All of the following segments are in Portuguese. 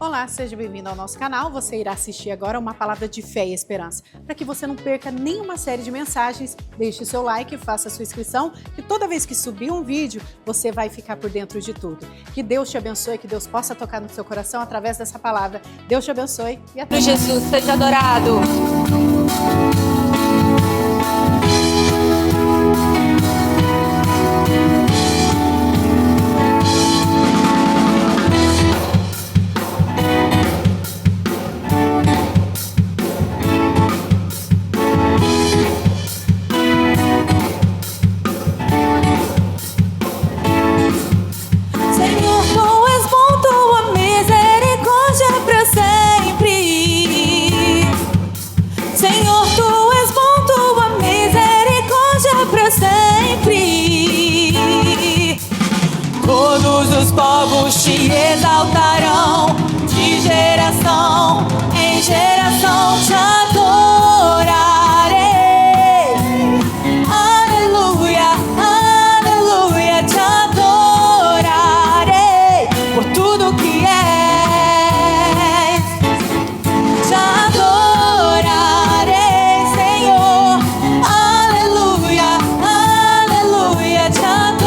Olá, seja bem-vindo ao nosso canal. Você irá assistir agora uma palavra de fé e esperança. Para que você não perca nenhuma série de mensagens, deixe o seu like, faça a sua inscrição, que toda vez que subir um vídeo, você vai ficar por dentro de tudo. Que Deus te abençoe, que Deus possa tocar no seu coração através dessa palavra. Deus te abençoe e até mais. Jesus, seja adorado. Os povos te exaltarão, de geração em geração te adorarei. Aleluia, aleluia, te adorarei por tudo que és. Te adorarei, Senhor. Aleluia, aleluia, te adorarei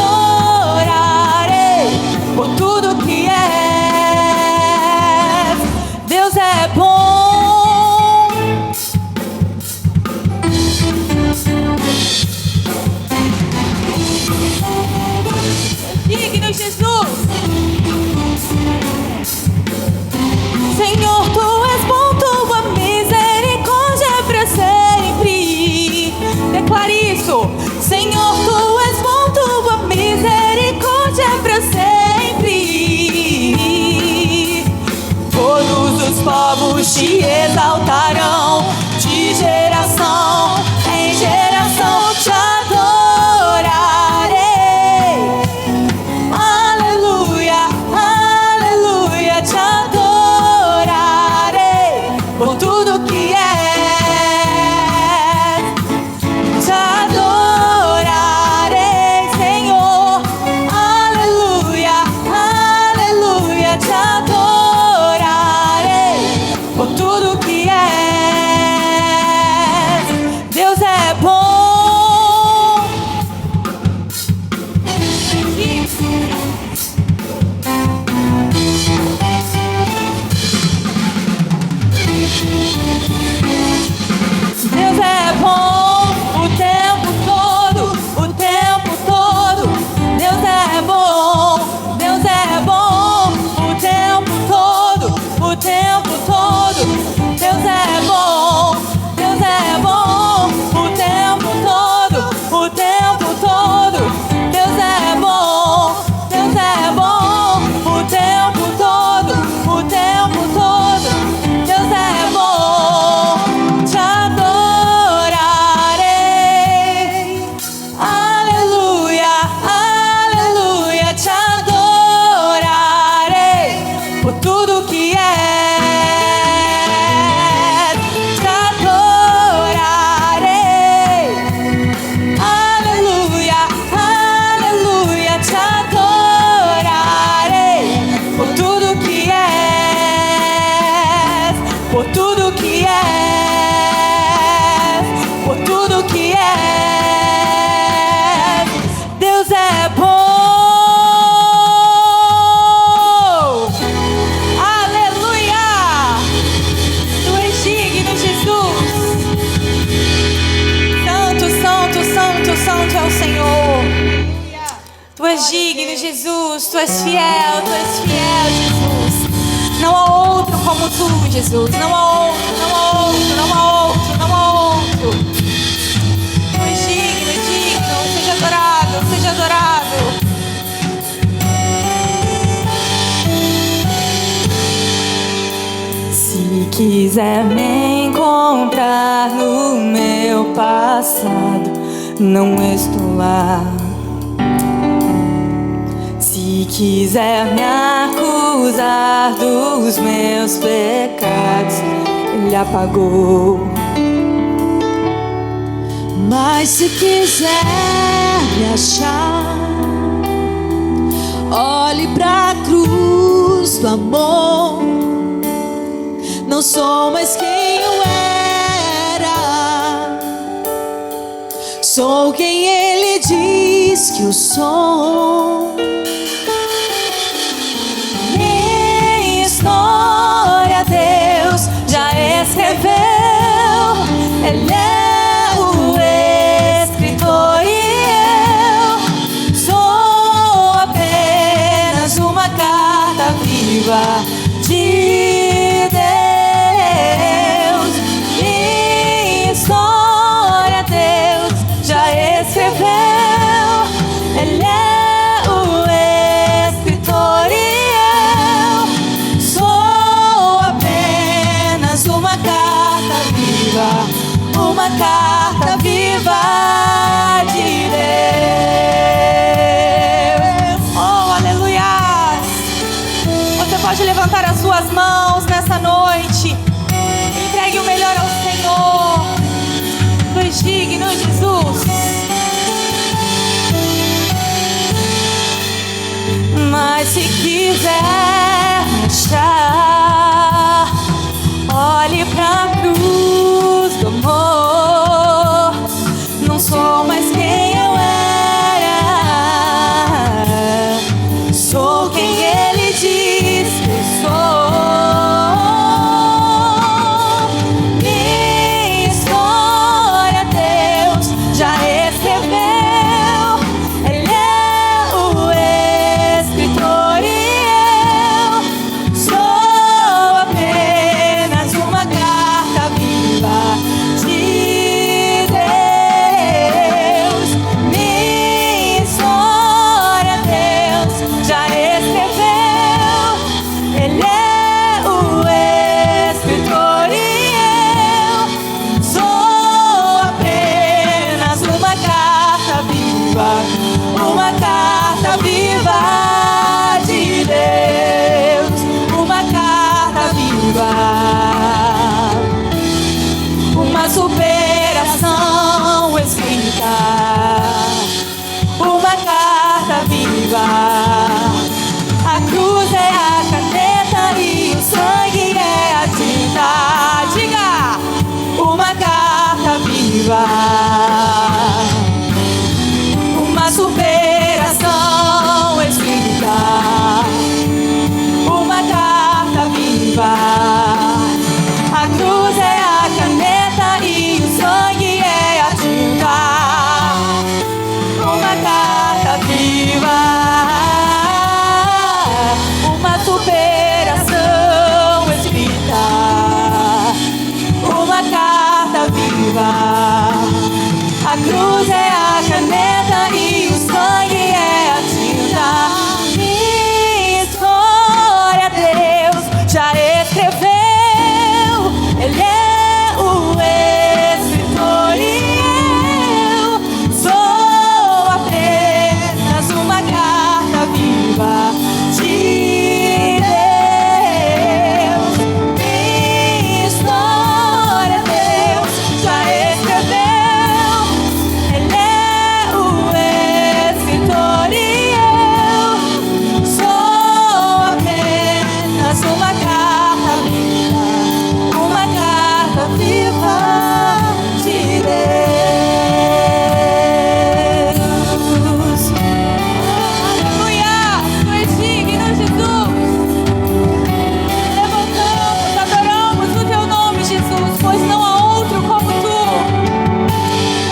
por tudo que és. Deus é bom. Digno Jesus. Senhor, tu és bom, tua misericórdia é para sempre. Declare isso. Senhor, tu és bom, tua misericórdia é para sempre. Todos os povos te exaltarão, de geração em geração te adorarei. Aleluia, aleluia, te adorarei por tudo que és. Te adorarei, Senhor. Aleluia, aleluia, te adorarei por tudo que és. Deus é bom. Deus é bom o tempo todo, o tempo todo. Deus é bom, Deus é bom o tempo todo, o tempo todo. Deus é bom, Deus é bom o tempo todo, o tempo todo. Deus é bom, Deus é bom o tempo todo, o tempo todo. Deus é bom, te adorarei. Aleluia, aleluia, te adorarei por tudo que és. Te adorarei. Aleluia, aleluia, te adorarei por tudo que és, por tudo que és, por tudo que és. Deus é bom. Aleluia. Tu és digno, Jesus. Santo, santo, santo, santo é o Senhor. Tu és digno, Jesus. Tu és fiel, Jesus. Não há outro como tu, Jesus. Não há outro, não há outro, não há outro, não há outro. Tu és digno, digno. Seja adorado, seja adorado. Se quiser me encontrar no meu passado, não estou lá. Se quiser me acusar dos meus pecados, Ele apagou. Mas se quiser me achar, olhe pra cruz do amor. não sou mais quem eu era. Sou quem Ele diz que eu sou. Minha história Deus já escreveu. Ele é o escritor e eu sou apenas uma carta viva de Deus. Minha história Deus já escreveu. Ele é o escritor e eu sou apenas uma carta viva, uma carta viva de Deus. Oh, aleluia! Você pode levantar as suas mãos nessa noite. Entregue o melhor ao Senhor. Tu és digno, Jesus. Mas se quiser me achar, olhe pra cruz do amor. Não sou mais quem eu era, sou quem Ele diz que eu sou. Minha história Deus já escreveu. Ele é o escritor e eu sou apenas uma carta viva de Deus. Minha história Deus já escreveu. Ele é o escritor e eu sou apenas uma carta viva, uma carta viva de Deus, uma carta viva, uma superação escrita, uma carta viva. A cruz é a caneta e o sangue é a tinta. Diga! Uma carta viva, uma superação escrita, uma carta viva. A cruz é a caneta e o sangue é a tinta. Uma carta viva, uma superação escrita, uma carta viva. A cruz é a caneta e o sangue é a tinta. Minha história Deus já escreveu. Ele é o escritor e eu sou apenas uma carta viva de Deus. Minha história Deus já escreveu. Ele é o escritor e eu sou apenas uma carta viva, uma carta viva de Deus. Aleluia! Tu és digno, Jesus. Levantamos, adoramos o teu nome, Jesus, pois não há outro como tu.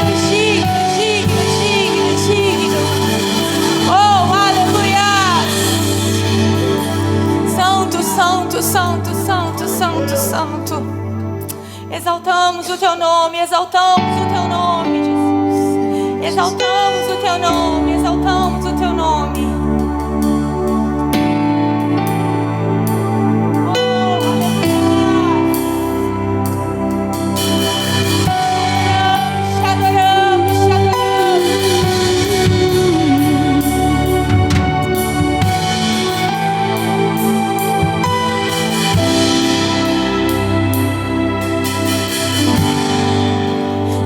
És digno, digno, digno, digno. Oh, aleluia! Santo, santo, santo, santo, santo, santo. Exaltamos o teu nome, exaltamos o teu nome, Jesus. Exaltamos o teu nome, exaltamos o teu nome. Oh, aleluia. Te adoramos, te adoramos.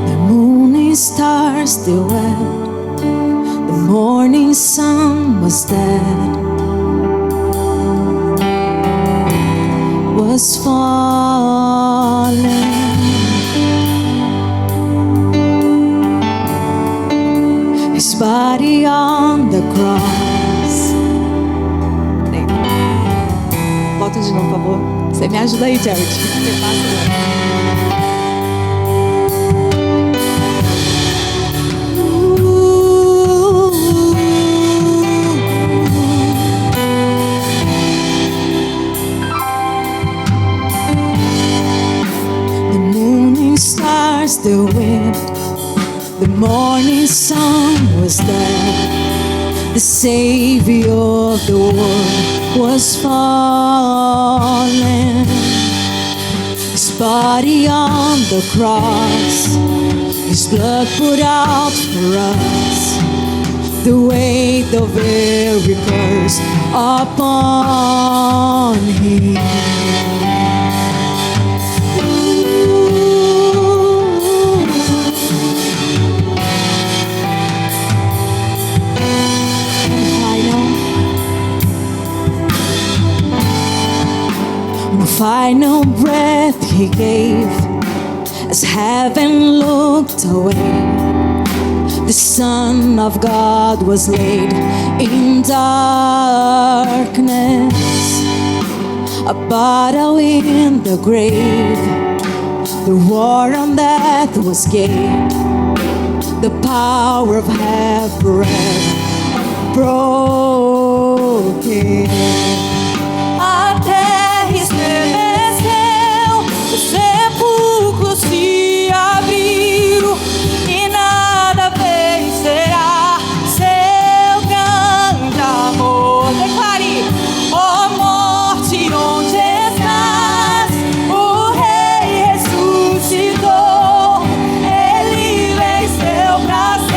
The moon and stars they wept, the morning sun was dead, was falling. volta de novo, por favor. Você me ajuda aí, Jared. Você passa. The wind, the morning sun was there. The Savior of the world was falling. His body on the cross, His blood poured out for us. The weight of every curse upon Him. Final breath He gave as heaven looked away. The Son of God was laid in darkness. A battle in the grave, the war on death was gained. The power of hell forever broken. Sepulcros se abriram e nada vencerá seu grande amor. Declare: ó morte, onde estás? O Rei ressuscitou, Ele venceu pra sempre,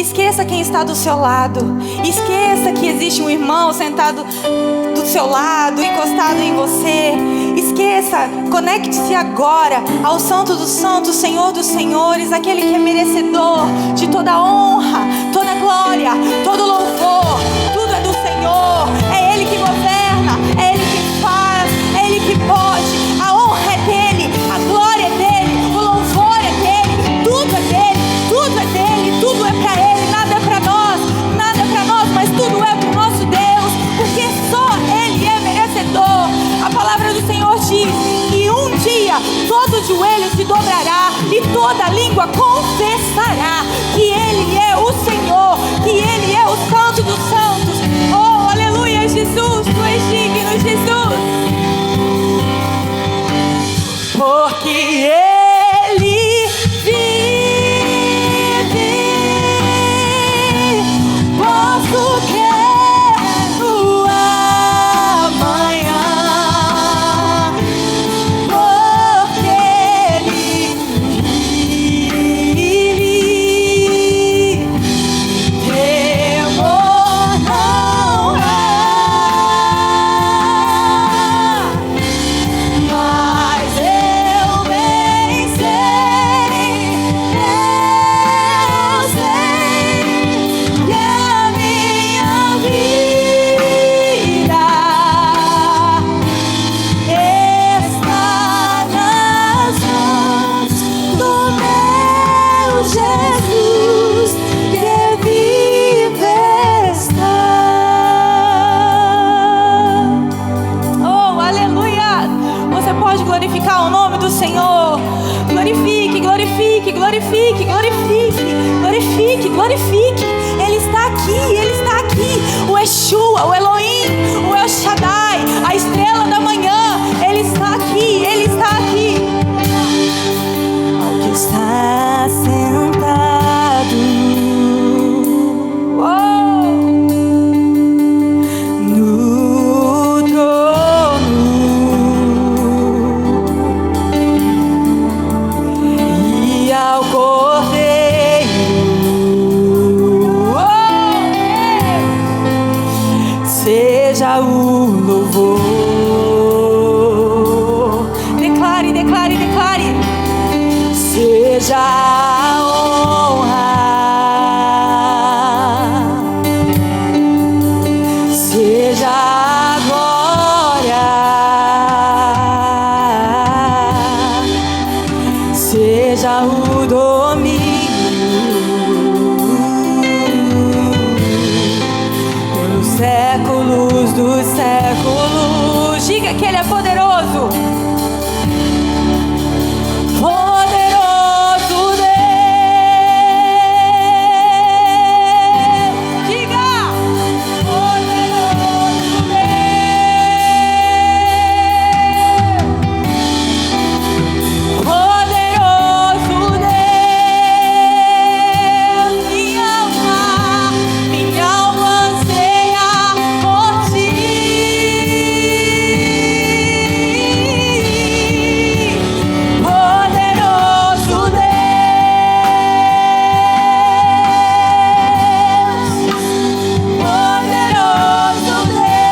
Esqueça quem está do seu lado. Esqueça que existe um irmão sentado do seu lado, encostado em você. Esqueça, conecte-se agora ao Santo dos Santos, Senhor dos Senhores, aquele que é merecedor de toda honra, toda glória, todo louvor. Tudo é do Senhor, é Ele que governa, é Ele que faz, é Ele que pode. A honra é dEle, a glória é dEle, o louvor é dEle, tudo é dEle, tudo é dEle, tudo é pra Ele, nada é pra nós, mas tudo é pro nosso Deus, porque só Ele é merecedor. A palavra do Senhor diz que um dia todo joelho se dobrará e toda língua confessará que Ele é o Senhor, que Ele é o Santo dos Santos. Oh, aleluia, Jesus, Tu és digno, Jesus. Porque Ele vive, posso crer no amanhã, porque Ele vive, temor não há, mas eu bem sei que a minha vida está nas mãos do meu Jesus, que vive está. Oh, aleluia! Você pode glorificar o nome do Senhor. Glorifique, glorifique, glorifique, glorifique, glorifique, glorifique. Ele está aqui, Ele está aqui. O Yeshua, o Elohim, o El Shaddai, a estrela da manhã. Ele está aqui, Ele está aqui. Ao que está sentado, oh, no trono, e ao Cordeiro, oh, seja o louvor. Declare, declare, declare. Seja a honra, seja a glória, seja o domínio pelos séculos dos séculos. Diga que Ele é poderoso. Poderoso Deus. Diga. Poderoso Deus. Poderoso Deus. Minha alma anseia por Ti. Poderoso Deus, poderoso Deus,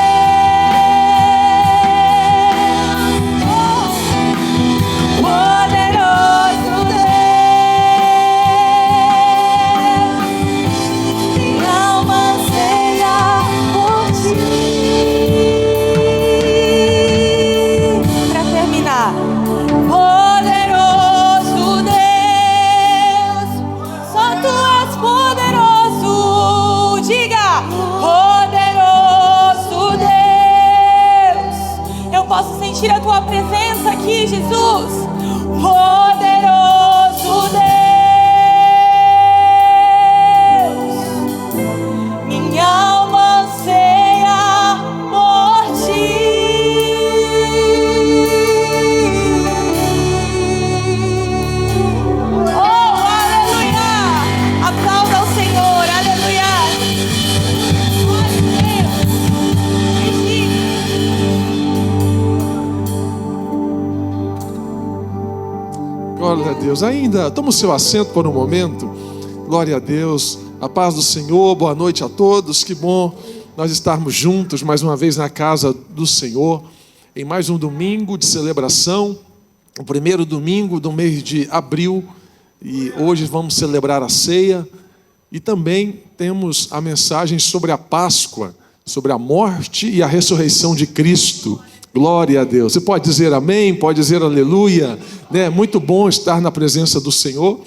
poderoso Deus, minha alma anseia por Ti. Para terminar, poderoso Deus, só Tu és poderoso. Diga, poderoso Deus. Eu posso sentir a Tua presença aqui, Jesus. Poderoso Deus, minha alma anseia por Ti. Oh, aleluia! Aplauda ao Senhor, aleluia! Glória a Deus. Glória a Deus. Ainda, toma o seu assento por um momento. Glória a Deus. A paz do Senhor, boa noite a todos. Que bom nós estarmos juntos mais uma vez na casa do Senhor, em mais um domingo de celebração, o primeiro domingo do mês de abril, e hoje vamos celebrar a ceia, e também temos a mensagem sobre a Páscoa, sobre a morte e a ressurreição de Cristo. Glória a Deus. Você pode dizer amém, pode dizer aleluia, né? Muito bom estar na presença do Senhor.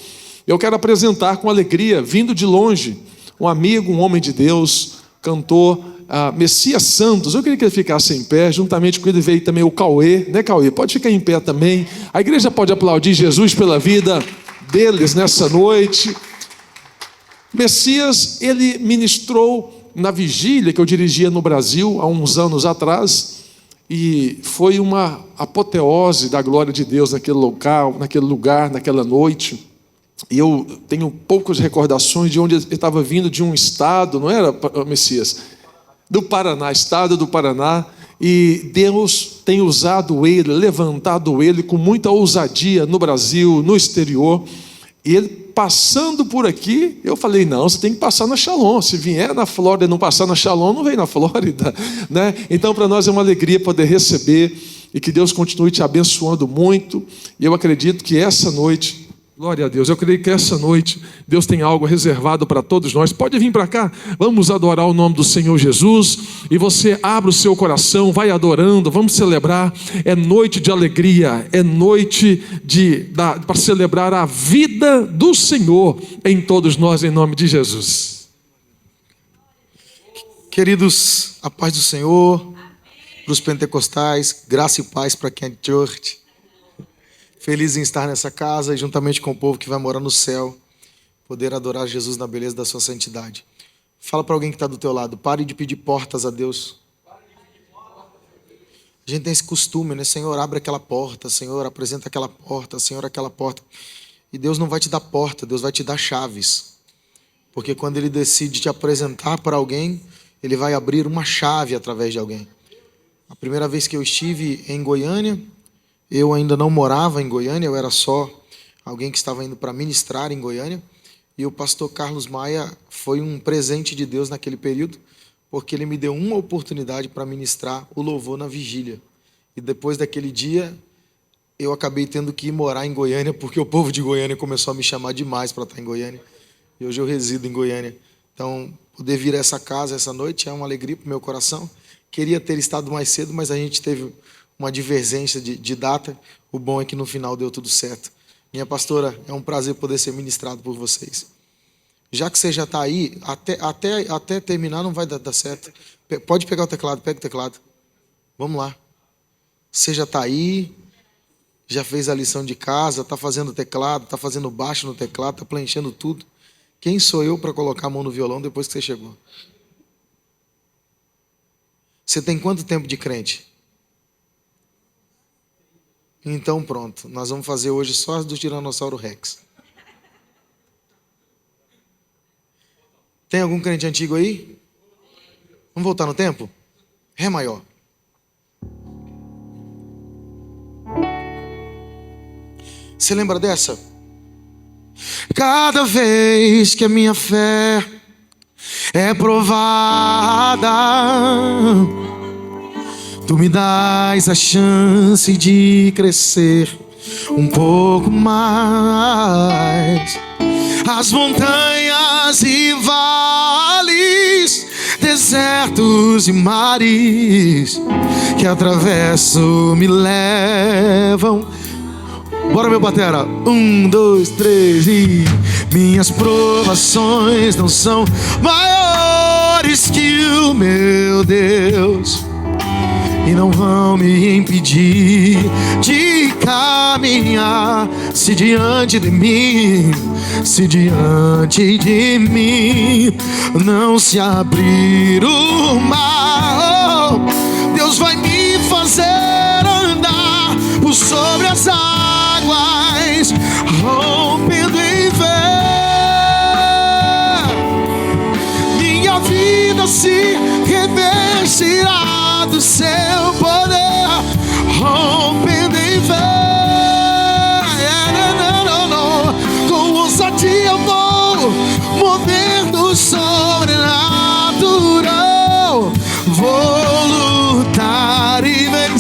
Eu quero apresentar com alegria, vindo de longe, um amigo, um homem de Deus, cantor, Messias Santos. Eu queria que ele ficasse em pé. Juntamente com ele veio também o Cauê, né, Cauê? Pode ficar em pé também. A igreja pode aplaudir Jesus pela vida deles nessa noite. Messias, ele ministrou na vigília que eu dirigia no Brasil há uns anos atrás, e foi uma apoteose da glória de Deus naquele local, naquele lugar, naquela noite. E eu tenho poucas recordações de onde ele estava vindo, de um estado, não era, Messias? Do Paraná, estado do Paraná. E Deus tem usado ele, levantado ele com muita ousadia no Brasil, no exterior. E ele passando por aqui, eu falei, não, você tem que passar na Shalom. Se vier na Flórida e não passar na Shalom, não vem na Flórida, né? Então para nós é uma alegria poder receber, e que Deus continue te abençoando muito. E eu acredito que essa noite, glória a Deus, eu creio que essa noite Deus tem algo reservado para todos nós. Pode vir para cá, vamos adorar o nome do Senhor Jesus. E você abre o seu coração, vai adorando, vamos celebrar. É noite de alegria, é noite para celebrar a vida do Senhor em todos nós, em nome de Jesus. Queridos, a paz do Senhor, para os pentecostais, graça e paz para quem é de church. Feliz em estar nessa casa e juntamente com o povo que vai morar no céu, poder adorar Jesus na beleza da sua santidade. Fala para alguém que está do teu lado, pare de pedir portas a Deus. A gente tem esse costume, né? Senhor, abre aquela porta, Senhor, apresenta aquela porta, Senhor, aquela porta. E Deus não vai te dar porta, Deus vai te dar chaves. Porque quando Ele decide te apresentar para alguém, Ele vai abrir uma chave através de alguém. A primeira vez que eu estive em Goiânia, eu ainda não morava em Goiânia, eu era só alguém que estava indo para ministrar em Goiânia. E o pastor Carlos Maia foi um presente de Deus naquele período, porque ele me deu uma oportunidade para ministrar o louvor na vigília. E depois daquele dia, eu acabei tendo que ir morar em Goiânia, porque o povo de Goiânia começou a me chamar demais para estar em Goiânia. E hoje eu resido em Goiânia. Então, poder vir a essa casa essa noite é uma alegria para o meu coração. Queria ter estado mais cedo, mas a gente teve uma divergência de data. O bom é que no final deu tudo certo. Minha pastora, é um prazer poder ser ministrado por vocês. Já que você já está aí, até terminar não vai dar certo. Pode pegar o teclado, pega o teclado. Vamos lá. Você já está aí, já fez a lição de casa, está fazendo teclado, está fazendo baixo no teclado, está preenchendo tudo. Quem sou eu para colocar a mão no violão depois que você chegou? Você tem quanto tempo de crente? Então pronto, nós vamos fazer hoje só as do Tiranossauro Rex. Tem algum crente antigo aí? Vamos voltar no tempo? Ré maior. Você lembra dessa? Cada vez que a minha fé é provada, Tu me dás a chance de crescer um pouco mais. As montanhas e vales, desertos e mares que atravesso me levam. Bora, meu batera. 1, 2, 3 e... Minhas provações não são maiores que o meu Deus e não vão me impedir de caminhar. Se diante de mim não se abrir o mar, Deus vai me fazer andar por sobre as águas, rompendo em fé. Minha vida se revestirá do seu poder, rompendo em fé. Com ousadia eu vou movendo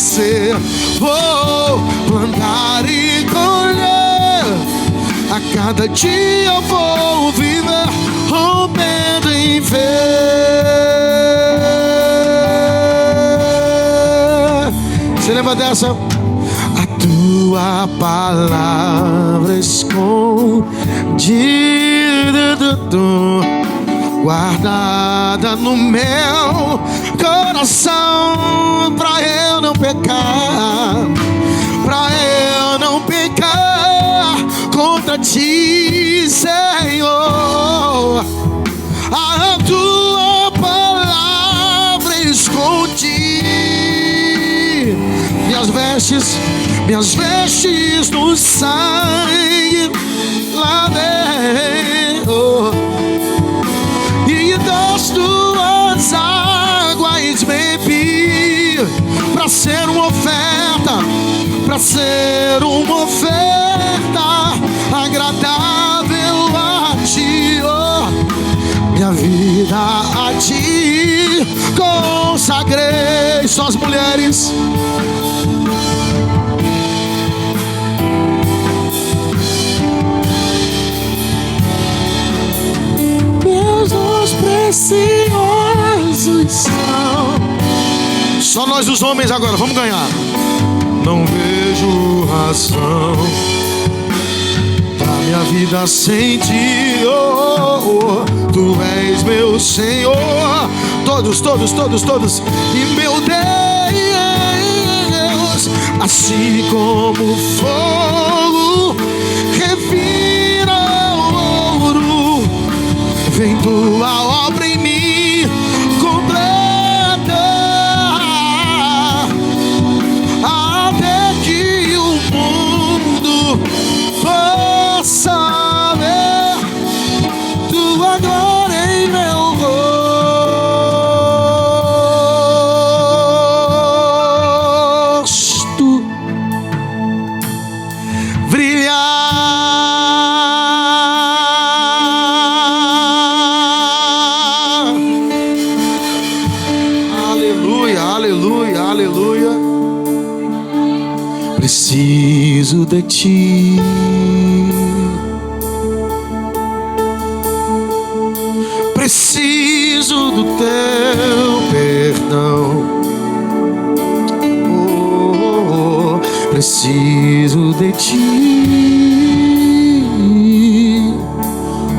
crescer, vou plantar e colher. A cada dia eu vou viver rompendo em fé. Você lembra dessa? A tua palavra escondida, guardada no meu coração, pra eu não pecar, pra eu não pecar contra ti, Senhor. A tua palavra escondi, minhas vestes no sangue lá dentro, e das tuas águas bebi, pra ser uma oferta, pra ser uma oferta agradável a ti, oh. Minha vida a ti consagrei. Só as mulheres. Meus dons preciosos são. Só nós os homens agora, vamos ganhar. Não vejo razão da minha vida sem ti, oh, oh. Tu és meu Senhor. Todos, e meu Deus, assim como o fogo revira o ouro, vem tua obra em mim completa, até que o mundo possa ver tua glória em meu rosto brilhar. Aleluia, aleluia, aleluia. Preciso de ti. Preciso do teu perdão, oh, oh, preciso de ti,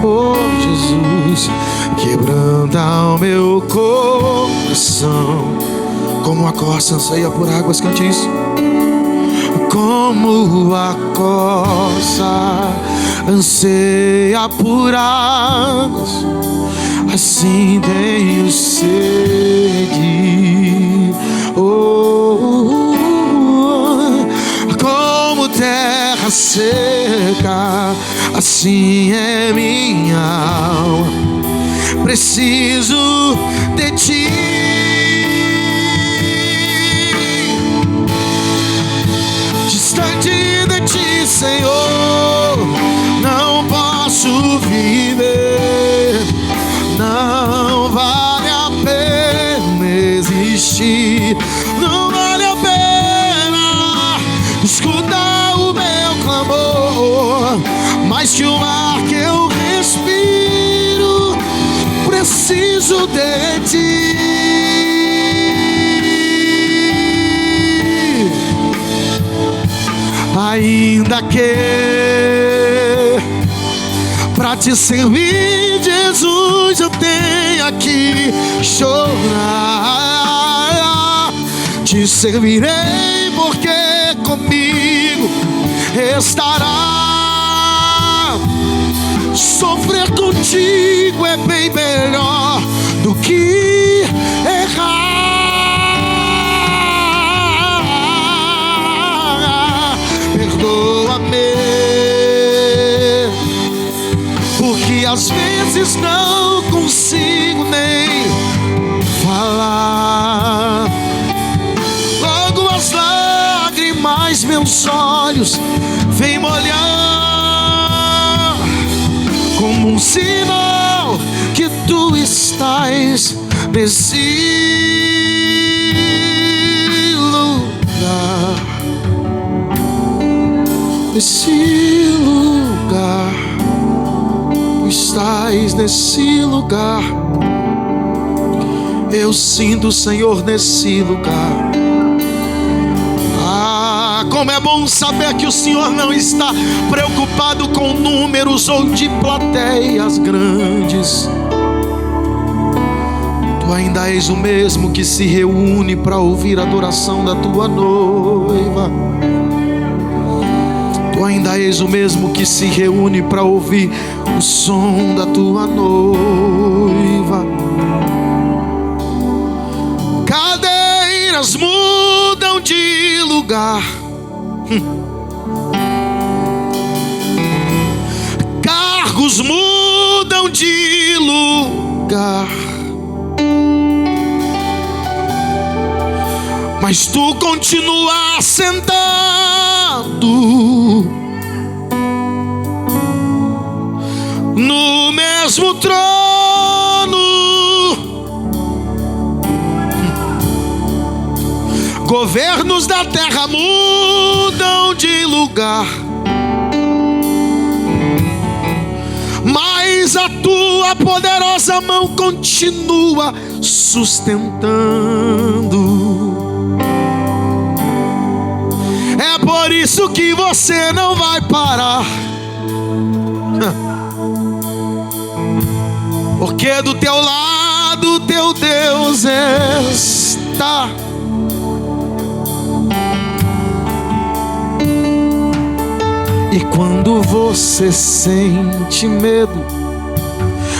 oh Jesus, quebranta o meu coração, como a corça anseia por águas, cante isso. Como a corça anseia por águas, assim tenho sede, oh, como terra seca, assim é minha alma, preciso de ti. Distante de ti, Senhor, não posso viver. Não vale a pena existir. Não vale a pena escutar o meu clamor. Mais que o ar que eu respiro, preciso de ti. Ainda que pra te servir, Jesus, eu tenho que chorar. Te servirei porque comigo estará. Sofrer contigo é bem melhor do que errar. Perdoa-me, porque às vezes não consigo nem falar. Logo as lágrimas meus olhos vêm molhar, como um sinal que tu estás nesse lugar. nesse lugar. Tu estás nesse lugar. Eu sinto o Senhor nesse lugar. Ah, como é bom saber que o Senhor não está preocupado com números ou de plateias grandes. Tu ainda és o mesmo que se reúne para ouvir a adoração da tua noiva. Tu ainda és o mesmo que se reúne para ouvir o som da tua noiva. Cadeiras mudam de lugar. Cargos mudam de lugar. Mas tu continua sentado no mesmo trono. Governos da terra mudam de lugar, mas a tua poderosa mão continua sustentando. É por isso que você não vai parar, porque do teu lado teu Deus está. E quando você sente medo,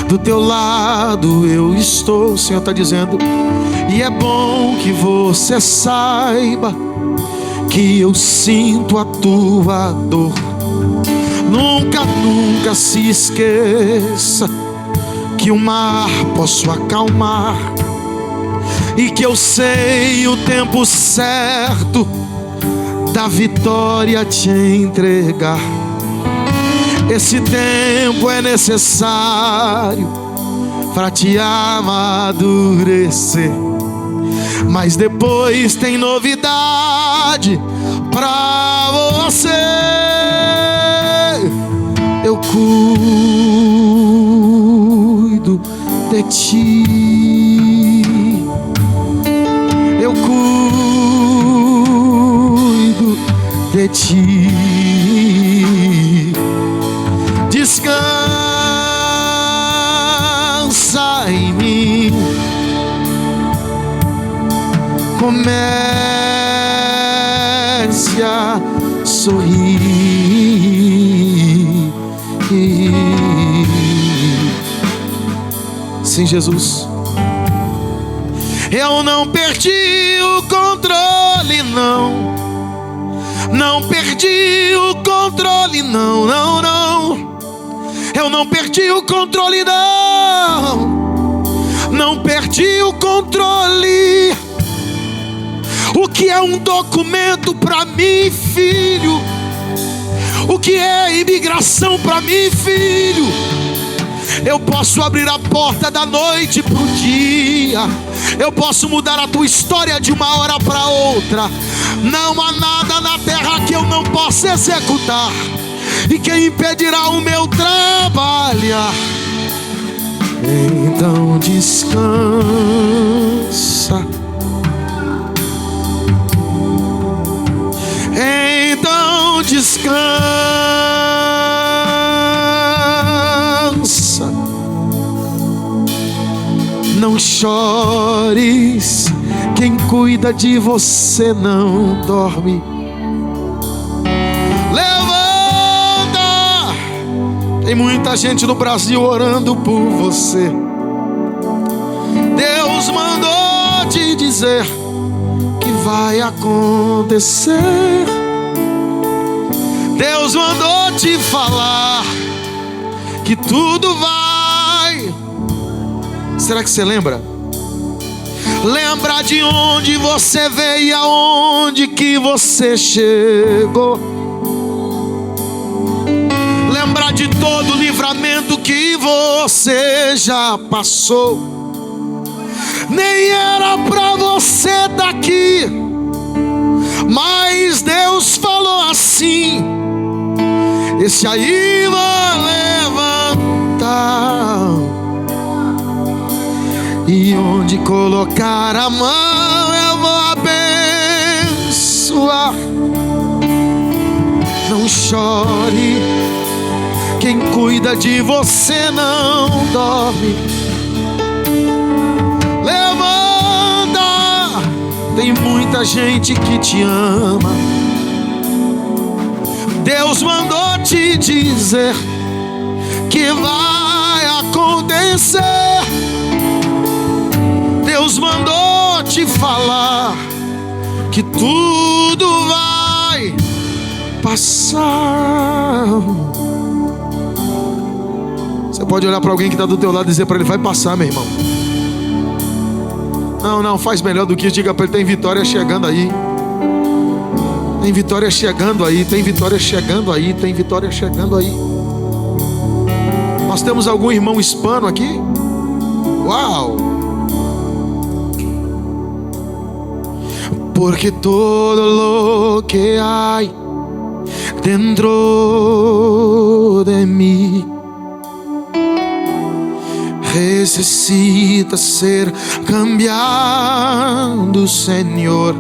do teu lado eu estou. O Senhor está dizendo: e é bom que você saiba que eu sinto a tua dor. Nunca, nunca se esqueça que o mar posso acalmar, e que eu sei o tempo certo da vitória te entregar. Esse tempo é necessário para te amadurecer, mas depois tem novidade pra você. Eu cuido de ti. Eu cuido de ti. Descansa em mim. Comece a sorrir. Sim, Jesus. Eu não perdi o controle, não. Não perdi o controle, não, não, não. Eu não perdi o controle, não. Não perdi o controle. O que é um documento para mim, filho? O que é imigração para mim, filho? Eu posso abrir a porta da noite pro dia. Eu posso mudar a tua história de uma hora para outra. Não há nada na terra que eu não possa executar. E quem impedirá o meu trabalhar? Então descansa. Então descansa. Não chores, quem cuida de você não dorme. Levanta! Tem muita gente no Brasil orando por você. Deus mandou te dizer que vai acontecer. Deus mandou te falar que tudo vai. Será que você lembra? Lembra de onde você veio e aonde que você chegou. Lembra de todo o livramento que você já passou. Nem era pra você estar aqui, mas Deus falou assim: disse: aí vou levantar, e onde colocar a mão eu vou abençoar. Não chore, quem cuida de você não dorme. Levanta, tem muita gente que te ama. Deus mandou te dizer que vai acontecer. Deus mandou te falar que tudo vai passar. Você pode olhar para alguém que está do teu lado e dizer para ele: vai passar, meu irmão. Não, faz melhor do que isso. Diga para ele: tem vitória chegando aí. Tem vitória chegando aí. Tem vitória chegando aí. Tem vitória chegando aí. Nós temos algum irmão hispano aqui? Uau! Porque todo lo que hay dentro de mí necesita ser cambiado, Señor.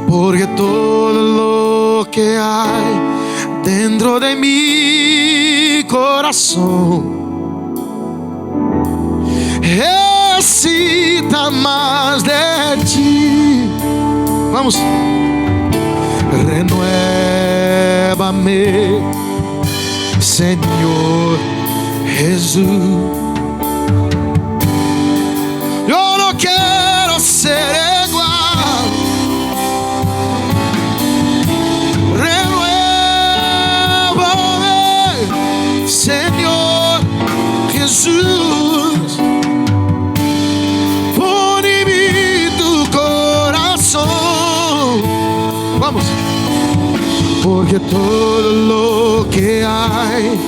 Porque todo lo que hay dentro de mi corazón necesita más de ti. Vamos. Renuévame, Señor Jesús. Yo no quiero ser igual. Renuévame, Señor Jesús. Pon en mí tu corazón. Vamos. Porque todo lo que hay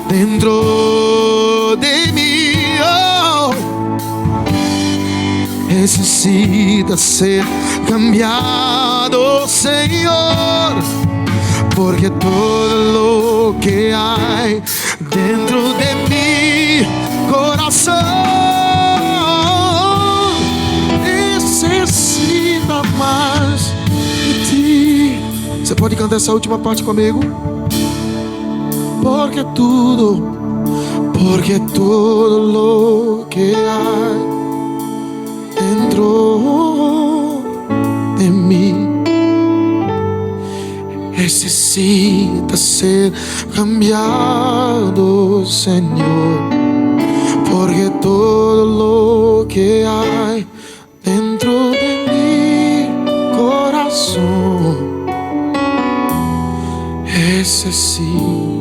dentro de mí, oh, necesita ser cambiado, Señor. Porque todo lo que hay dentro de mi corazón necesita más de ti. Você pode cantar essa última parte comigo? Porque todo lo que hay dentro de mí necesita ser cambiado, Señor. Porque todo lo que hay dentro de mi corazón necesita.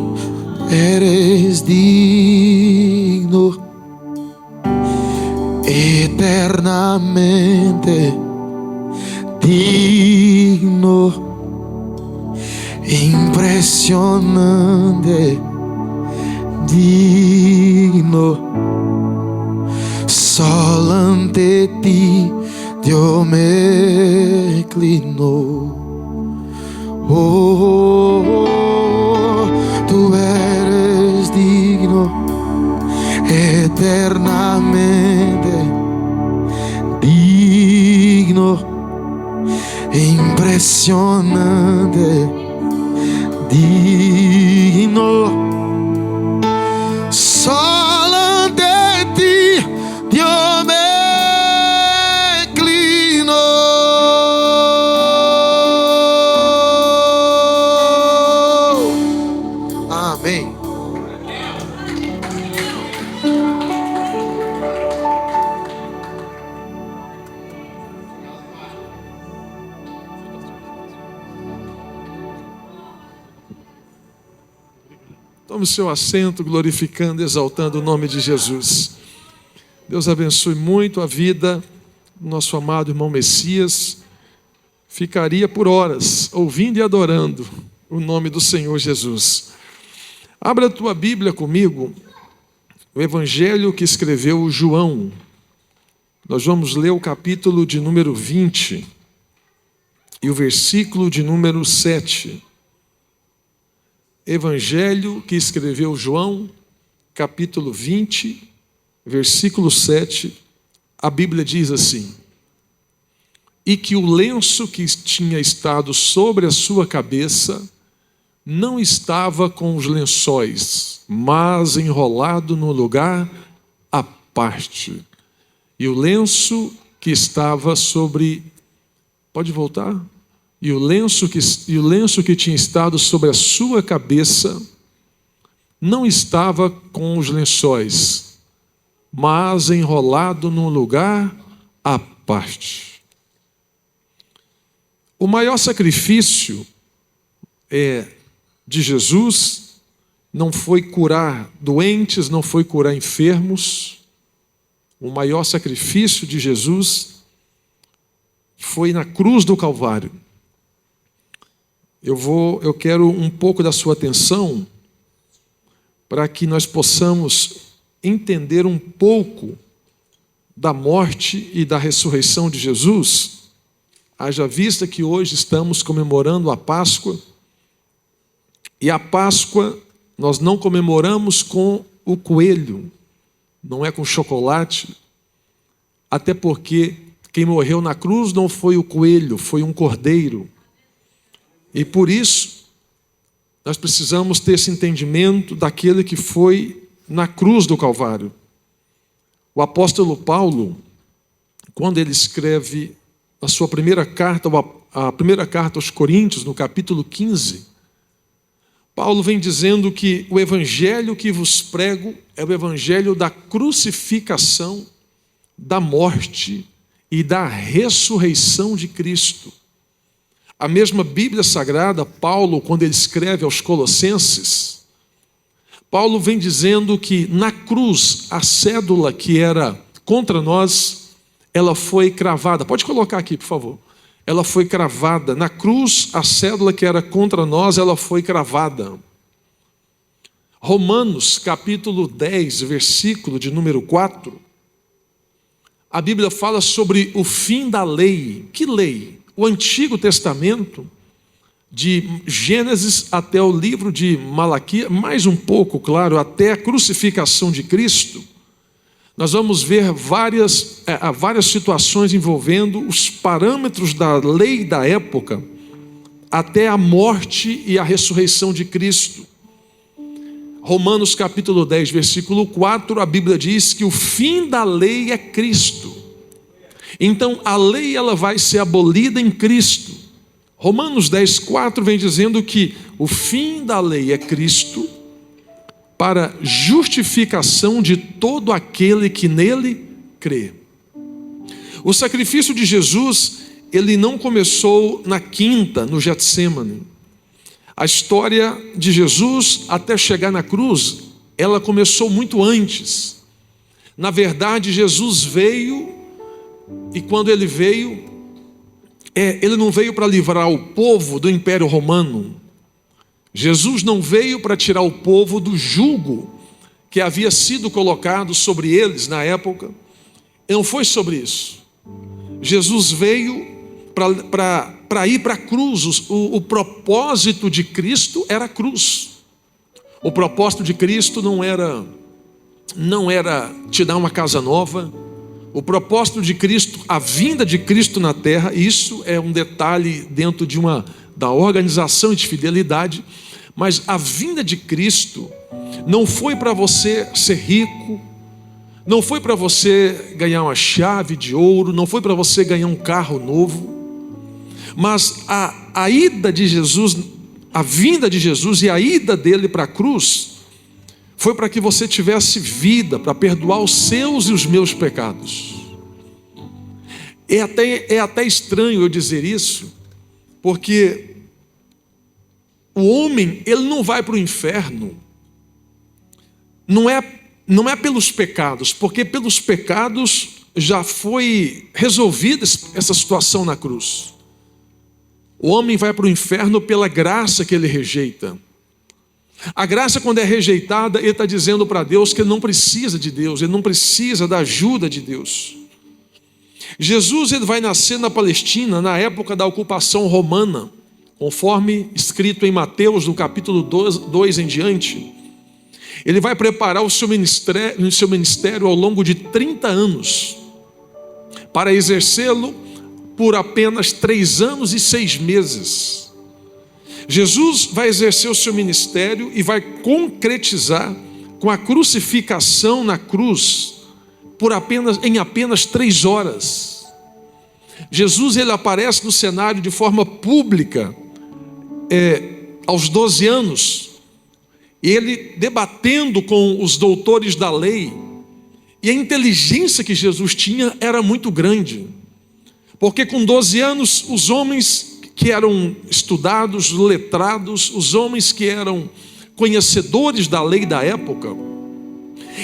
Eres digno, eternamente digno, impresionante, digno. Solo ante ti Dios me inclino. Tú eres digno, eternamente digno, impresionante, digno. Solo ante ti Dios me inclino. Amém. Tome o seu assento, glorificando, exaltando o nome de Jesus. Deus abençoe muito a vida do nosso amado irmão Messias. Ficaria por horas ouvindo e adorando o nome do Senhor Jesus. Abra a tua Bíblia comigo, o Evangelho que escreveu João. Nós vamos ler o capítulo de número 20 e o versículo de número 7. Evangelho que escreveu João, capítulo 20, versículo 7, a Bíblia diz assim: e que o lenço que tinha estado sobre a sua cabeça não estava com os lençóis, mas enrolado no lugar à parte. E o lenço que estava sobre... Pode voltar? E o lenço que tinha estado sobre a sua cabeça não estava com os lençóis, mas enrolado num lugar à parte. O maior sacrifício de Jesus não foi curar doentes, não foi curar enfermos. O maior sacrifício de Jesus foi na cruz do Calvário. Eu quero um pouco da sua atenção para que nós possamos entender um pouco da morte e da ressurreição de Jesus, haja vista que hoje estamos comemorando a Páscoa, e a Páscoa nós não comemoramos com o coelho, não é com chocolate, até porque quem morreu na cruz não foi o coelho, foi um cordeiro. E por isso, nós precisamos ter esse entendimento daquele que foi na cruz do Calvário. O apóstolo Paulo, quando ele escreve a sua primeira carta, a primeira carta aos Coríntios, no capítulo 15, Paulo vem dizendo que o evangelho que vos prego é o evangelho da crucificação, da morte e da ressurreição de Cristo. A mesma Bíblia Sagrada, Paulo, quando ele escreve aos Colossenses, Paulo vem dizendo que na cruz, a cédula que era contra nós, ela foi cravada. Pode colocar aqui, por favor. Ela foi cravada. Na cruz, a cédula que era contra nós, ela foi cravada. Romanos, capítulo 10, versículo de número 4, a Bíblia fala sobre o fim da lei. Que lei? O Antigo Testamento, de Gênesis até o livro de Malaquias, mais um pouco, claro, até a crucificação de Cristo, nós vamos ver várias situações envolvendo os parâmetros da lei da época, até a morte e a ressurreição de Cristo. Romanos capítulo 10, versículo 4, a Bíblia diz que o fim da lei é Cristo. Então a lei ela vai ser abolida em Cristo. Romanos 10, 4 vem dizendo que o fim da lei é Cristo, para justificação de todo aquele que nele crê. O sacrifício de Jesus, ele não começou na quinta, no Getsêmani. A história de Jesus até chegar na cruz, ela começou muito antes. Na verdade, Jesus veio, e quando ele veio, ele não veio para livrar o povo do Império Romano. Jesus não veio para tirar o povo do jugo que havia sido colocado sobre eles na época. Não foi sobre isso. Jesus veio para ir para a cruz. O propósito de Cristo era a cruz. O propósito de Cristo não era te dar uma casa nova. O propósito de Cristo, a vinda de Cristo na terra, isso é um detalhe dentro da organização e de fidelidade, mas a vinda de Cristo não foi para você ser rico, não foi para você ganhar uma chave de ouro, não foi para você ganhar um carro novo, mas a ida de Jesus, a vinda de Jesus e a ida dele para a cruz, foi para que você tivesse vida, para perdoar os seus e os meus pecados. É até estranho eu dizer isso, porque o homem, ele não vai para o inferno, não é pelos pecados, porque pelos pecados já foi resolvida essa situação na cruz. O homem vai para o inferno pela graça que ele rejeita. A graça, quando é rejeitada, ele está dizendo para Deus que ele não precisa de Deus, ele não precisa da ajuda de Deus. Jesus, ele vai nascer na Palestina na época da ocupação romana. conforme escrito em Mateus, no capítulo 2 em diante, ele vai preparar o seu ministério ao longo de 30 anos, para exercê-lo por apenas 3 anos e 6 meses. Jesus vai exercer o seu ministério e vai concretizar com a crucificação na cruz em apenas 3 horas. Jesus, ele aparece no cenário de forma pública aos 12 anos, ele debatendo com os doutores da lei, e a inteligência que Jesus tinha era muito grande, porque com 12 anos os homens que eram estudados, letrados, os homens que eram conhecedores da lei da época,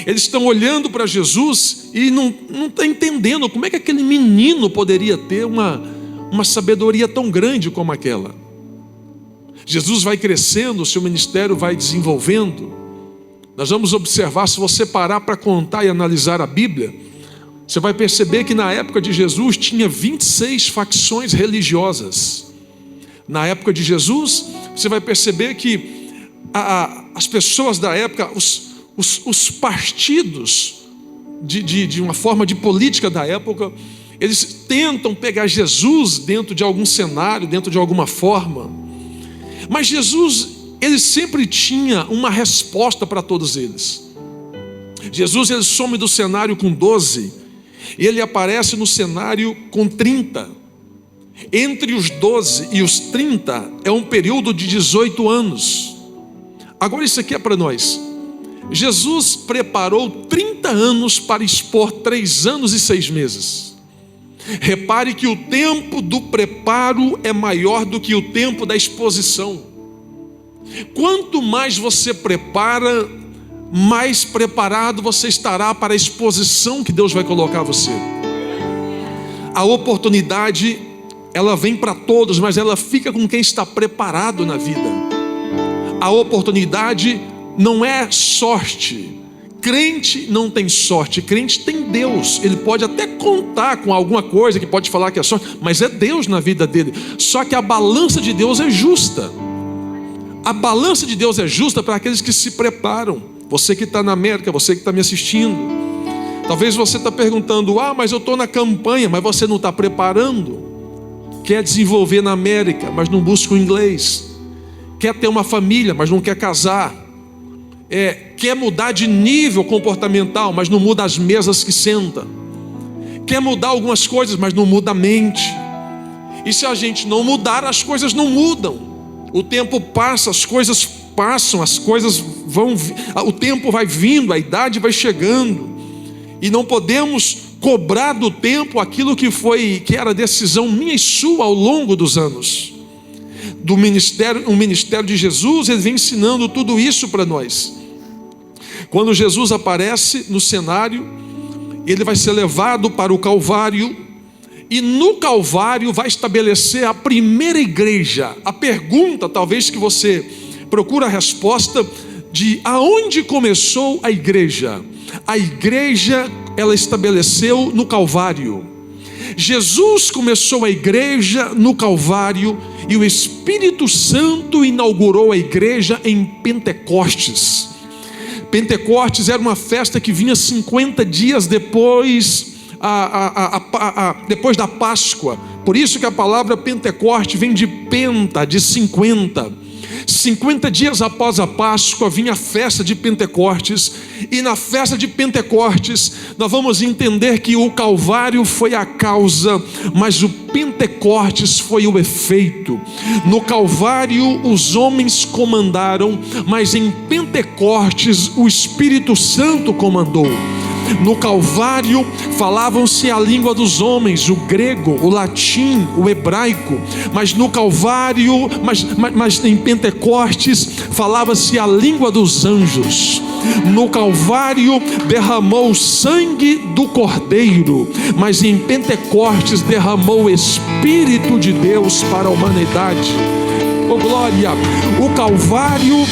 eles estão olhando para Jesus e não estão entendendo como é que aquele menino poderia ter uma sabedoria tão grande como aquela. Jesus vai crescendo, o seu ministério vai desenvolvendo. Nós vamos observar, se você parar para contar e analisar a Bíblia, você vai perceber que na época de Jesus tinha 26 facções religiosas. Na época de Jesus, você vai perceber que as pessoas da época, os partidos de uma forma de política da época, eles tentam pegar Jesus dentro de algum cenário, dentro de alguma forma. Mas Jesus, ele sempre tinha uma resposta para todos eles. Jesus, ele some do cenário com 12, e ele aparece no cenário com 30. Entre os 12 e os 30 é um período de 18 anos. Agora isso aqui é para nós. Jesus preparou 30 anos para expor 3 anos e 6 meses. Repare que o tempo do preparo é maior do que o tempo da exposição. Quanto mais você prepara, mais preparado você estará para a exposição que Deus vai colocar você. A oportunidade, ela vem para todos, mas ela fica com quem está preparado na vida. A oportunidade não é sorte. Crente não tem sorte, crente tem Deus. Ele pode até contar com alguma coisa que pode falar que é sorte, mas é Deus na vida dele. Só que a balança de Deus é justa. A balança de Deus é justa para aqueles que se preparam. Você que está na América, você que está me assistindo, talvez você está perguntando: mas eu estou na campanha, mas você não está preparando. Quer desenvolver na América, mas não busca o inglês. Quer ter uma família, mas não quer casar. Quer mudar de nível comportamental, mas não muda as mesas que senta. Quer mudar algumas coisas, mas não muda a mente. E se a gente não mudar, as coisas não mudam. O tempo passa, as coisas passam, as coisas vão, o tempo vai vindo, a idade vai chegando, e não podemos cobrar do tempo aquilo que era decisão minha e sua ao longo dos anos. O ministério de Jesus, ele vem ensinando tudo isso para nós. Quando Jesus aparece no cenário, ele vai ser levado para o Calvário, e no Calvário vai estabelecer a primeira igreja. A pergunta, talvez que você procura a resposta de aonde começou a igreja. A igreja, ela estabeleceu no Calvário. Jesus começou a igreja no Calvário, e o Espírito Santo inaugurou a igreja em Pentecostes. Pentecostes era uma festa que vinha 50 dias depois da Páscoa. Por isso que a palavra Pentecoste vem de penta, de 50. 50 dias após a Páscoa vinha a festa de Pentecostes, e na festa de Pentecostes nós vamos entender que o Calvário foi a causa, mas o Pentecostes foi o efeito. No Calvário os homens comandaram, mas em Pentecostes o Espírito Santo comandou. No Calvário falavam-se a língua dos homens, o grego, o latim, o hebraico, mas no Calvário, mas em Pentecostes falava-se a língua dos anjos. No Calvário derramou o sangue do Cordeiro, mas em Pentecostes derramou o Espírito de Deus para a humanidade. Oh glória! O Calvário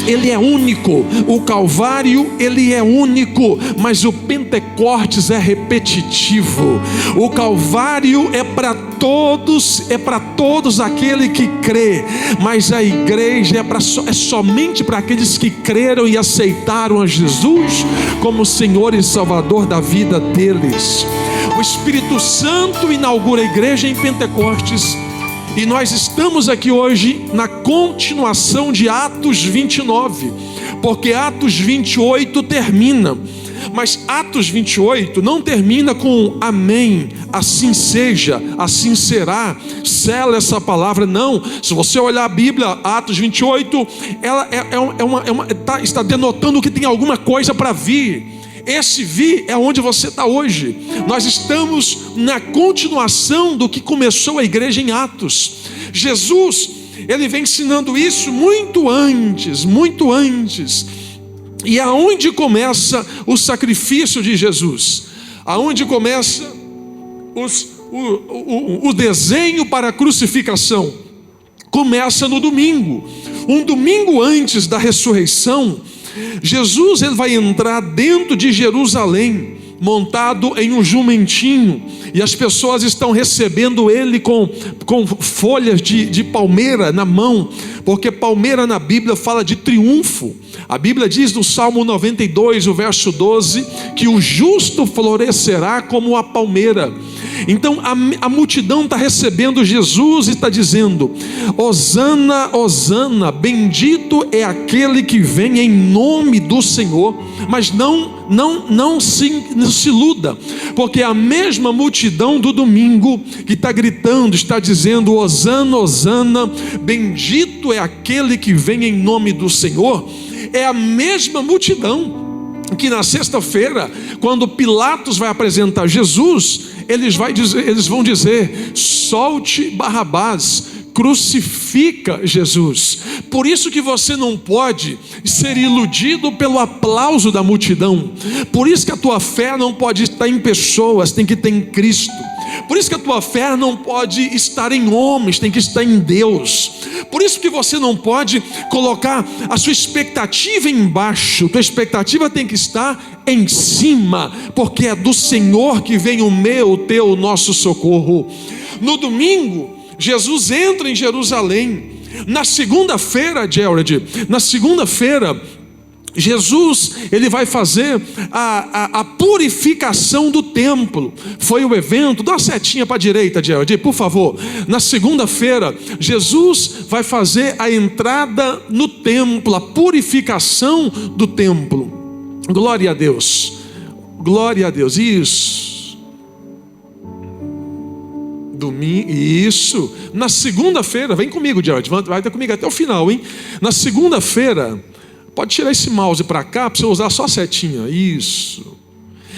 ele é único, o Calvário ele é único, mas o Pentecostes é repetitivo. O Calvário é para todos aquele que crê, mas a igreja é somente para aqueles que creram e aceitaram a Jesus como Senhor e Salvador da vida deles. O Espírito Santo inaugura a igreja em Pentecostes, e nós estamos aqui hoje na continuação de Atos 29, porque Atos 28 termina, mas Atos 28 não termina com amém, assim seja, assim será, sela essa palavra. Não, se você olhar a Bíblia, Atos 28, ela está denotando que tem alguma coisa para vir. Esse vir é onde você está hoje. Nós estamos na continuação do que começou a igreja em Atos. Jesus, ele vem ensinando isso muito antes. E aonde começa o sacrifício de Jesus? Aonde começa o desenho para a crucificação? Começa no domingo. Um domingo antes da ressurreição, Jesus ele vai entrar dentro de Jerusalém, montado em um jumentinho, e as pessoas estão recebendo ele com folhas de palmeira na mão, porque palmeira na Bíblia fala de triunfo. A Bíblia diz no Salmo 92, o verso 12, que o justo florescerá como a palmeira. Então a multidão está recebendo Jesus e está dizendo: Hosana, Hosana, bendito é aquele que vem em nome do Senhor. Mas não se iluda, porque a mesma multidão do domingo que está gritando, está dizendo Hosana, Hosana, bendito é aquele que vem em nome do Senhor, é a mesma multidão que na sexta-feira, quando Pilatos vai apresentar Jesus, eles vão dizer: solte Barrabás, crucifica Jesus. Por isso que você não pode ser iludido pelo aplauso da multidão. Por isso que a tua fé não pode estar em pessoas, tem que ter em Cristo. Por isso que a tua fé não pode estar em homens, tem que estar em Deus. Por isso que você não pode colocar a sua expectativa embaixo. Tua expectativa tem que estar em cima, porque é do Senhor que vem o meu, o teu, o nosso socorro. No domingo, Jesus entra em Jerusalém. Na segunda-feira, Gerald, Jesus ele vai fazer a purificação do templo. Foi o evento. Dá uma setinha para a direita, Gerald, por favor. Na segunda-feira, Jesus vai fazer a entrada no templo, a purificação do templo. Glória a Deus, glória a Deus. Isso, domingo, isso. Na segunda-feira, vem comigo, Gerald, vai ter comigo até o final, hein? Na segunda-feira, pode tirar esse mouse para cá, para você usar só a setinha. Isso.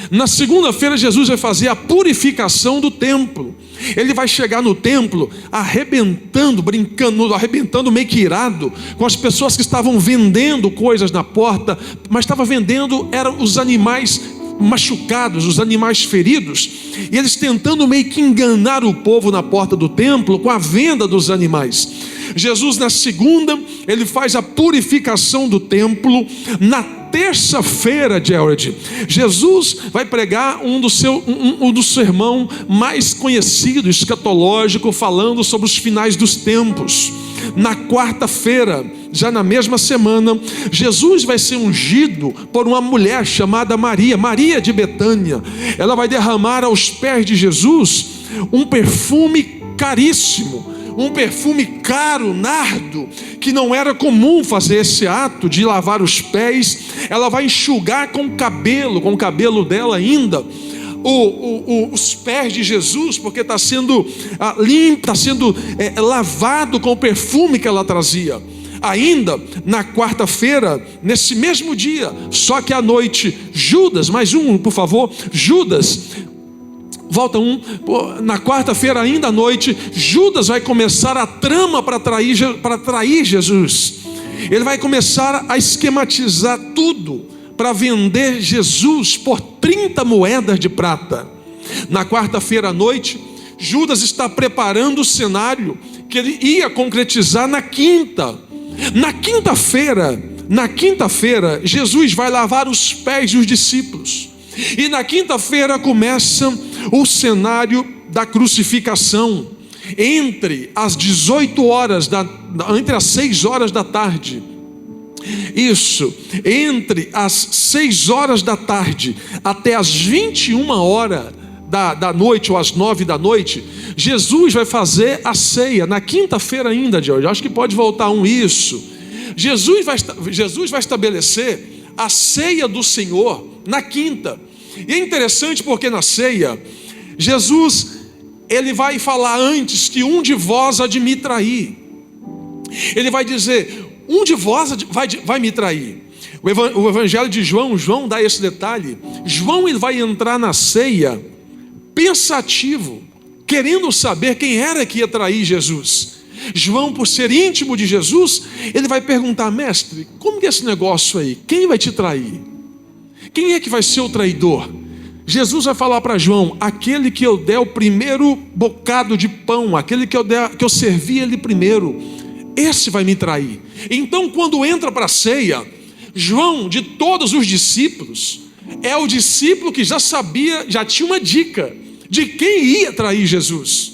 Na segunda-feira, Jesus vai fazer a purificação do templo. Ele vai chegar no templo arrebentando, brincando, arrebentando meio que irado com as pessoas que estavam vendendo coisas na porta, mas estava vendendo, eram os animais machucados, os animais feridos, e eles tentando meio que enganar o povo na porta do templo com a venda dos animais. Jesus na segunda, ele faz a purificação do templo. Na terça-feira, Gerald, Jesus vai pregar um do sermão mais conhecido, escatológico, falando sobre os finais dos tempos. Na quarta-feira, já na mesma semana, Jesus vai ser ungido por uma mulher chamada Maria de Betânia. Ela vai derramar aos pés de Jesus um perfume caríssimo, um perfume caro, nardo, que não era comum fazer esse ato de lavar os pés. Ela vai enxugar com o cabelo dela ainda, os pés de Jesus, porque está sendo limpo, está sendo lavado com o perfume que ela trazia. Ainda na quarta-feira, nesse mesmo dia, só que à noite, Judas, mais um, por favor, Judas, volta um, na quarta-feira ainda à noite, Judas vai começar a trama para trair Jesus. Ele vai começar a esquematizar tudo para vender Jesus por 30 moedas de prata. Na quarta-feira à noite, Judas está preparando o cenário que ele ia concretizar na quinta. Na quinta-feira, na quinta-feira, Jesus vai lavar os pés dos discípulos. E na quinta-feira começa o cenário da crucificação. Entre as 18 horas, entre as 6 horas da tarde. Isso, entre as 6 horas da tarde até as 21 horas da noite, ou às 9 da noite, Jesus vai fazer a ceia, na quinta-feira ainda, George, acho que pode voltar isso. Jesus vai estabelecer a ceia do Senhor na quinta. E é interessante porque na ceia, Jesus, ele vai falar antes que um de vós há de me trair. Ele vai dizer, um de vós vai me trair. O evangelho de João dá esse detalhe. João, ele vai entrar na ceia pensativo, querendo saber quem era que ia trair Jesus. João, por ser íntimo de Jesus, ele vai perguntar, mestre, como que é esse negócio aí? Quem vai te trair? Quem é que vai ser o traidor? Jesus vai falar para João, aquele que eu der o primeiro bocado de pão, aquele que eu servi ele primeiro, esse vai me trair. Então, quando entra para a ceia, João, de todos os discípulos, é o discípulo que já sabia, já tinha uma dica de quem ia trair Jesus.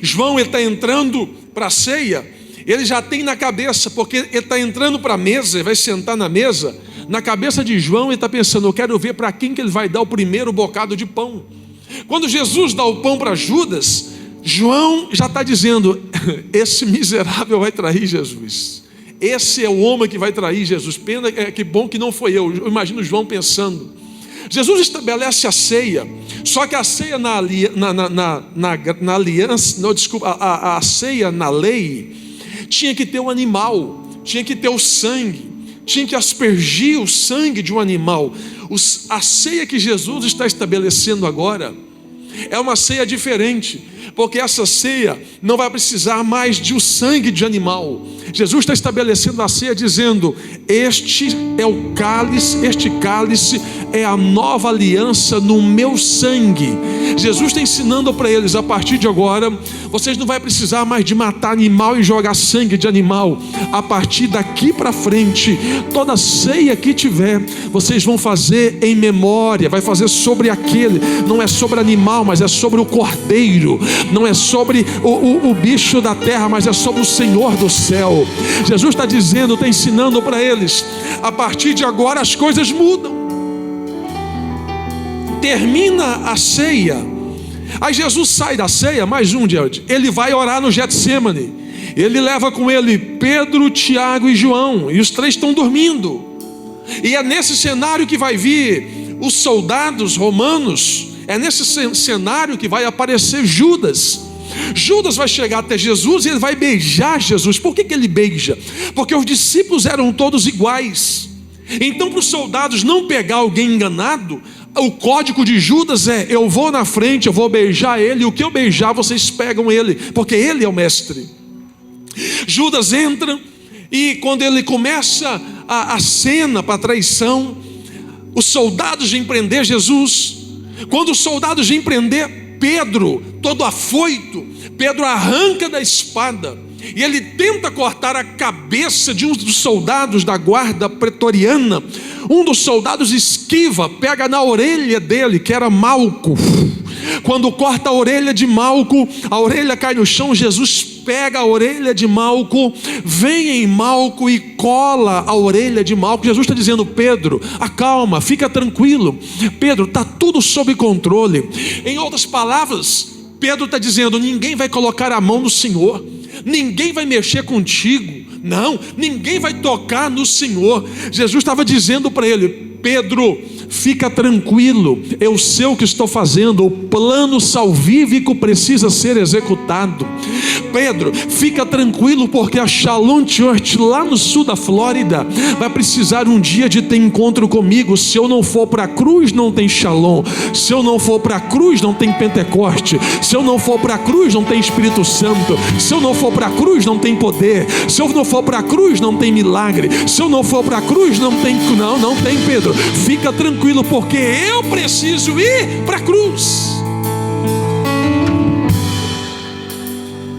João, ele está entrando para a ceia, ele já tem na cabeça, porque ele está entrando para a mesa, ele vai sentar na mesa. Na cabeça de João, ele está pensando, eu quero ver para quem que ele vai dar o primeiro bocado de pão. Quando Jesus dá o pão para Judas, João já está dizendo, esse miserável vai trair Jesus. Esse é o homem que vai trair Jesus. Pena, que bom que não foi eu imagino João pensando. Jesus estabelece a ceia, só que a ceia na aliança, não, desculpa, a ceia na lei, tinha que ter um animal, tinha que ter o sangue, tinha que aspergir o sangue de um animal. A ceia que Jesus está estabelecendo agora é uma ceia diferente, porque essa ceia não vai precisar mais de o sangue de animal. Jesus está estabelecendo a ceia dizendo, este é o cálice, este cálice é a nova aliança no meu sangue. Jesus está ensinando para eles, a partir de agora, vocês não vão precisar mais de matar animal e jogar sangue de animal. A partir daqui para frente, toda ceia que tiver, vocês vão fazer em memória, vai fazer sobre aquele, não é sobre animal, mas é sobre o cordeiro, não é sobre o bicho da terra, mas é sobre o Senhor do céu. Jesus está dizendo, está ensinando para eles, a partir de agora as coisas mudam. Termina a ceia, aí Jesus sai da ceia, mais um dia, ele vai orar no Getsemane, ele leva com ele Pedro, Tiago e João, e os três estão dormindo, e é nesse cenário que vai vir os soldados romanos, é nesse cenário que vai aparecer Judas. Judas vai chegar até Jesus e ele vai beijar Jesus. Por que ele beija? Porque os discípulos eram todos iguais. Então, para os soldados não pegar alguém enganado, o código de Judas é, eu vou na frente, eu vou beijar ele, e o que eu beijar vocês pegam ele, porque ele é o mestre. Judas entra, e quando ele começa a cena para a traição, os soldados vêm prender Jesus. Quando os soldados vêm prender Pedro, todo afoito, Pedro arranca da espada e ele tenta cortar a cabeça de um dos soldados da guarda pretoriana. Um dos soldados esquiva, pega na orelha dele, que era Malco. Quando corta a orelha de Malco, a orelha cai no chão. Jesus pega a orelha de Malco, vem em Malco e cola a orelha de Malco. Jesus está dizendo, Pedro, acalma, fica tranquilo, Pedro, está tudo sob controle. Em outras palavras, Pedro está dizendo, ninguém vai colocar a mão no Senhor, ninguém vai mexer contigo, não, ninguém vai tocar no Senhor. Jesus estava dizendo para ele, Pedro, fica tranquilo, eu sei o que estou fazendo, o plano salvífico precisa ser executado. Pedro, fica tranquilo, porque a Shalom Church lá no sul da Flórida vai precisar um dia de ter encontro comigo. Se eu não for para a cruz, não tem Shalom. Se eu não for para a cruz, não tem Pentecoste. Se eu não for para a cruz, não tem Espírito Santo. Se eu não for para a cruz, não tem poder. Se eu não for para a cruz, não tem milagre. Se eu não for para a cruz, não tem, Pedro, fica tranquilo, porque eu preciso ir para a cruz.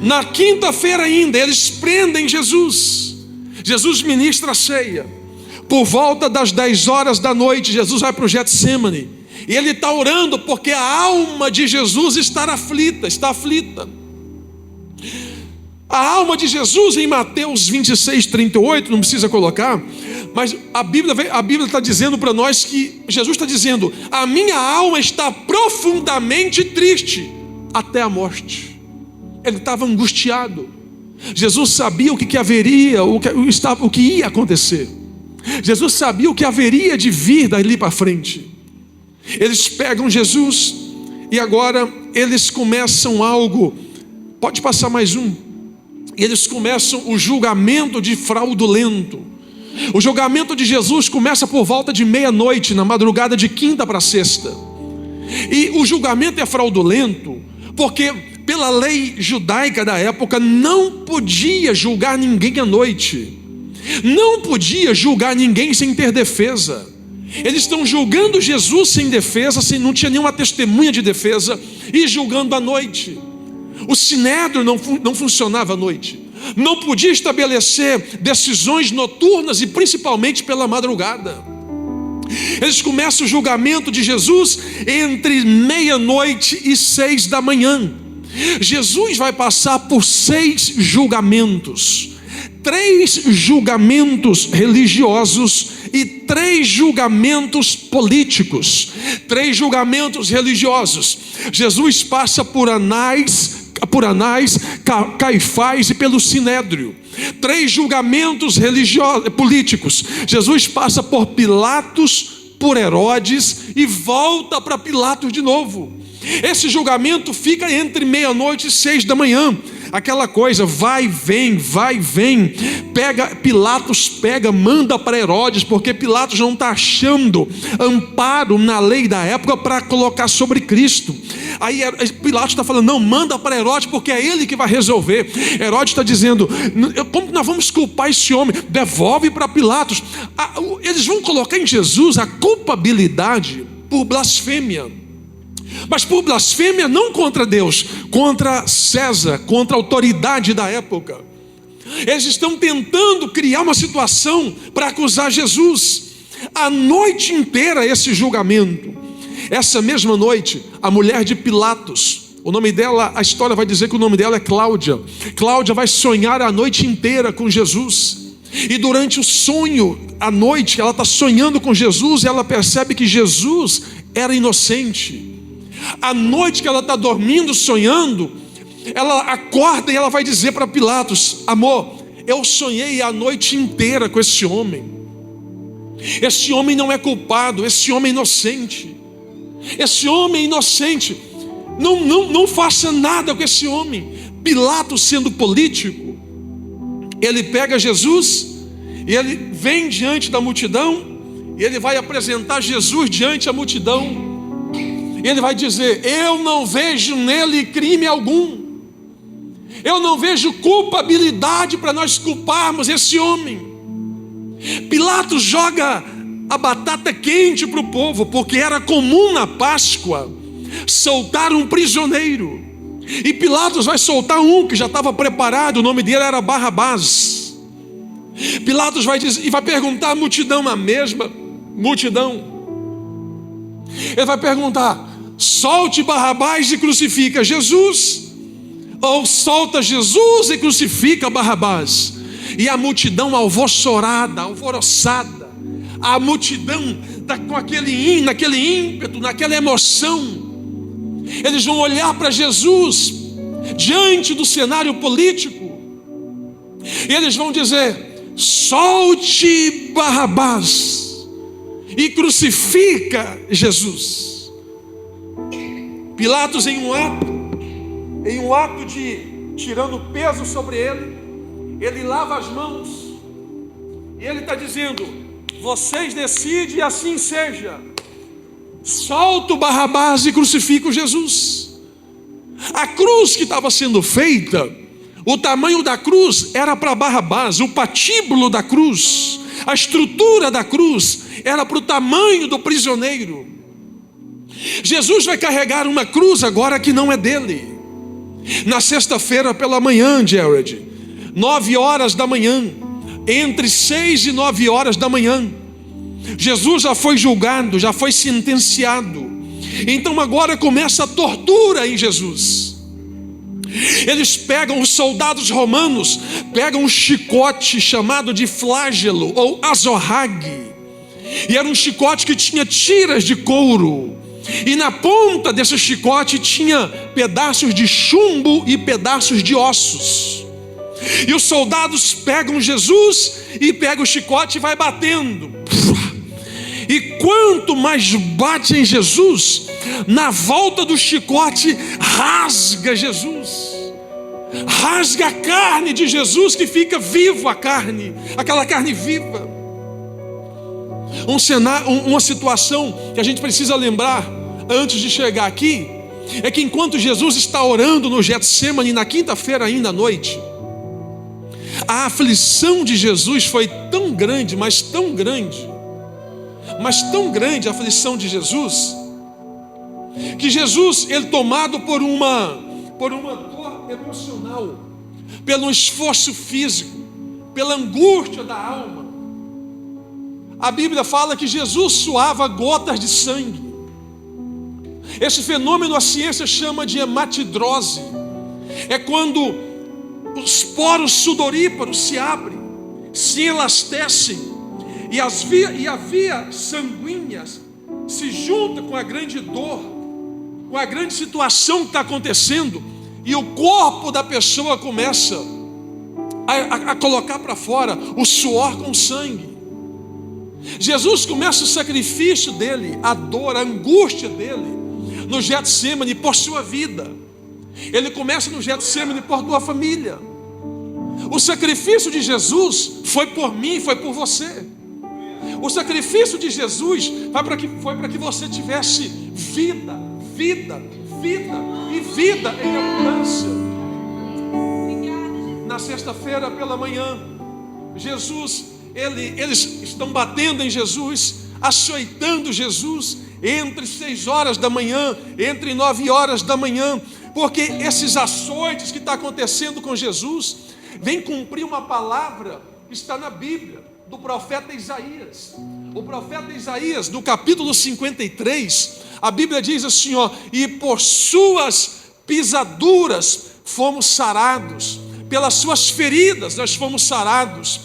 Na quinta-feira ainda, eles prendem Jesus. Jesus ministra a ceia. Por volta das 10 horas da noite, Jesus vai para o Getsêmani. E ele está orando porque a alma de Jesus está aflita. A alma de Jesus, em Mateus 26, 38, não precisa colocar, mas a Bíblia está dizendo para nós que Jesus está dizendo: a minha alma está profundamente triste até a morte. Ele estava angustiado. Jesus sabia o que haveria, o que ia acontecer. Jesus sabia o que haveria de vir dali para frente. Eles pegam Jesus e agora eles começam algo. Pode passar mais um. Eles começam o julgamento de fraudulento. O julgamento de Jesus começa por volta de meia-noite, na madrugada de quinta para sexta. E o julgamento é fraudulento porque, pela lei judaica da época, não podia julgar ninguém à noite. Não podia julgar ninguém sem ter defesa. Eles estão julgando Jesus sem defesa, não tinha nenhuma testemunha de defesa, e julgando à noite. O sinédrio não funcionava à noite. Não podia estabelecer decisões noturnas e principalmente pela madrugada. Eles começam o julgamento de Jesus entre meia-noite e 6 da manhã. Jesus vai passar por 6 julgamentos. 3 julgamentos religiosos e 3 julgamentos políticos. 3 julgamentos religiosos. Jesus passa por Anás, Caifás e pelo sinédrio. 3 julgamentos políticos. Jesus passa por Pilatos, por Herodes e volta para Pilatos de novo. Esse julgamento fica entre meia-noite e 6 da manhã. Aquela coisa, vai, vem. Pilatos manda para Herodes, porque Pilatos não está achando amparo na lei da época para colocar sobre Cristo. Aí Pilatos está falando: não, manda para Herodes, porque é ele que vai resolver. Herodes está dizendo: como nós vamos culpar esse homem? Devolve para Pilatos. Eles vão colocar em Jesus a culpabilidade por blasfêmia. Mas por blasfêmia não contra Deus, contra César, contra a autoridade da época. Eles estão tentando criar uma situação para acusar Jesus. A noite inteira esse julgamento. Essa mesma noite, a mulher de Pilatos, o nome dela, a história vai dizer que o nome dela é Cláudia. Cláudia vai sonhar a noite inteira com Jesus. E durante o sonho, à noite, ela está sonhando com Jesus e ela percebe que Jesus era inocente. À noite que ela está dormindo, sonhando, ela acorda e ela vai dizer para Pilatos: amor, eu sonhei a noite inteira com esse homem. Esse homem não é culpado, esse homem é inocente. Esse homem é inocente. Não faça nada com esse homem. Pilatos, sendo político, ele pega Jesus e ele vem diante da multidão e ele vai apresentar Jesus diante da multidão. Ele vai dizer: eu não vejo nele crime algum. Eu não vejo culpabilidade para nós culparmos esse homem. Pilatos joga a batata quente para o povo, porque era comum na Páscoa soltar um prisioneiro. E Pilatos vai soltar um que já estava preparado, o nome dele era Barrabás. Pilatos vai dizer, e vai perguntar à multidão, a mesma multidão. Ele vai perguntar: solte Barrabás e crucifica Jesus, ou solta Jesus e crucifica Barrabás? E a multidão alvoroçada, a multidão com naquele ímpeto, naquela emoção, eles vão olhar para Jesus diante do cenário político e eles vão dizer: solte Barrabás e crucifica Jesus. Pilatos, em um ato de tirando peso sobre ele lava as mãos e ele está dizendo: vocês decidem e assim seja. Solta o Barrabás e crucifica Jesus. A cruz que estava sendo feita, o tamanho da cruz era para Barrabás, o patíbulo da cruz, a estrutura da cruz era para o tamanho do prisioneiro. Jesus vai carregar uma cruz agora que não é dele. Na sexta-feira pela manhã, Jared, 9 horas da manhã, entre 6 e 9 horas da manhã. Jesus já foi julgado, já foi sentenciado. Então agora começa a tortura em Jesus. Eles pegam, os soldados romanos pegam um chicote chamado de flagelo ou azorrague, e era um chicote que tinha tiras de couro, e na ponta desse chicote tinha pedaços de chumbo e pedaços de ossos. E os soldados pegam Jesus e pegam o chicote e vai batendo. E quanto mais bate em Jesus, na volta do chicote rasga Jesus, rasga a carne de Jesus, que fica vivo, a carne, aquela carne viva. Uma situação que a gente precisa lembrar antes de chegar aqui é que enquanto Jesus está orando no Getsêmani na quinta-feira ainda à noite, a aflição de Jesus foi tão grande, mas tão grande a aflição de Jesus, que Jesus, ele tomado por uma dor emocional, pelo esforço físico, pela angústia da alma, a Bíblia fala que Jesus suava gotas de sangue. Esse fenômeno a ciência chama de hematidrose. É quando os poros sudoríparos se abrem, se elastecem, e a via sanguínea se junta com a grande dor, com a grande situação que está acontecendo, e o corpo da pessoa começa a colocar para fora o suor com sangue. Jesus começa o sacrifício dele, a dor, a angústia dele, no Getsêmani por sua vida. Ele começa no Getsêmani por tua família. O sacrifício de Jesus foi por mim, foi por você. O sacrifício de Jesus foi para que você tivesse vida e vida em abundância. Na sexta-feira pela manhã, eles estão batendo em Jesus, açoitando Jesus, entre 6 horas da manhã, entre 9 horas da manhã, porque esses açoites que está acontecendo com Jesus, vem cumprir uma palavra que está na Bíblia, do profeta Isaías. O profeta Isaías, no capítulo 53, a Bíblia diz assim, e por suas pisaduras fomos sarados, pelas suas feridas nós fomos sarados.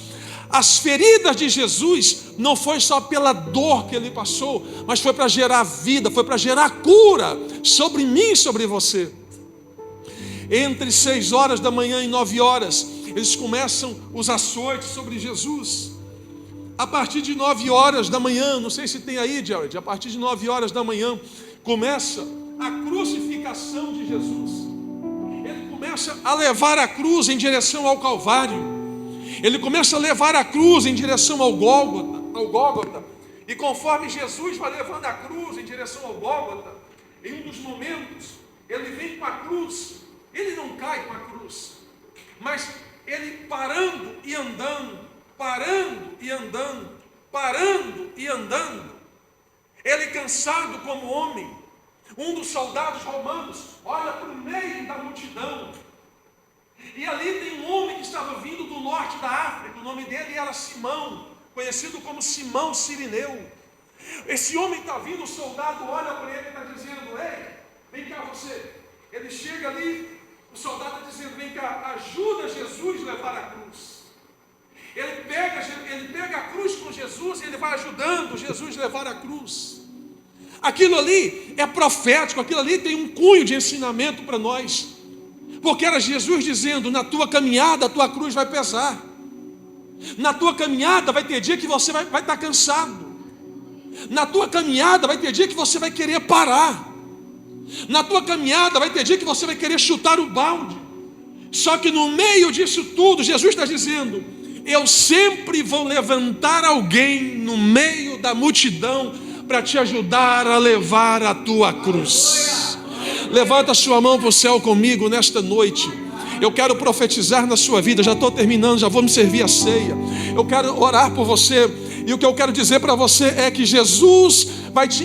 As feridas de Jesus não foi só pela dor que ele passou, mas foi para gerar vida, foi para gerar cura sobre mim e sobre você. Entre 6 horas da manhã e 9 horas, eles começam os açoites sobre Jesus. A partir de 9 horas da manhã, não sei se tem aí, Jared, a partir de 9 horas da manhã, começa a crucificação de Jesus. Ele começa a levar a cruz em direção ao Calvário. Ele começa a levar a cruz em direção ao Gólgota. E conforme Jesus vai levando a cruz em direção ao Gólgota, em um dos momentos, ele vem com a cruz. Ele não cai com a cruz, mas ele parando e andando, ele cansado como homem. Um dos soldados romanos olha para o meio da multidão, e ali tem um homem que estava vindo do norte da África. O nome dele era Simão, conhecido como Simão Cirineu. Esse homem está vindo, o soldado olha para ele e está dizendo, ei, vem cá você. Ele chega ali, o soldado está dizendo, vem cá, ajuda Jesus a levar a cruz. Ele pega a cruz com Jesus e ele vai ajudando Jesus a levar a cruz. Aquilo ali é profético, aquilo ali tem um cunho de ensinamento para nós. Porque era Jesus dizendo, na tua caminhada a tua cruz vai pesar. Na tua caminhada vai ter dia que você vai estar cansado. Na tua caminhada vai ter dia que você vai querer parar. Na tua caminhada vai ter dia que você vai querer chutar o balde. Só que no meio disso tudo, Jesus está dizendo, eu sempre vou levantar alguém no meio da multidão para te ajudar a levar a tua cruz. Levanta a sua mão para o céu comigo nesta noite. Eu quero profetizar na sua vida. Já estou terminando, já vou me servir a ceia. Eu quero orar por você. E o que eu quero dizer para você é que Jesus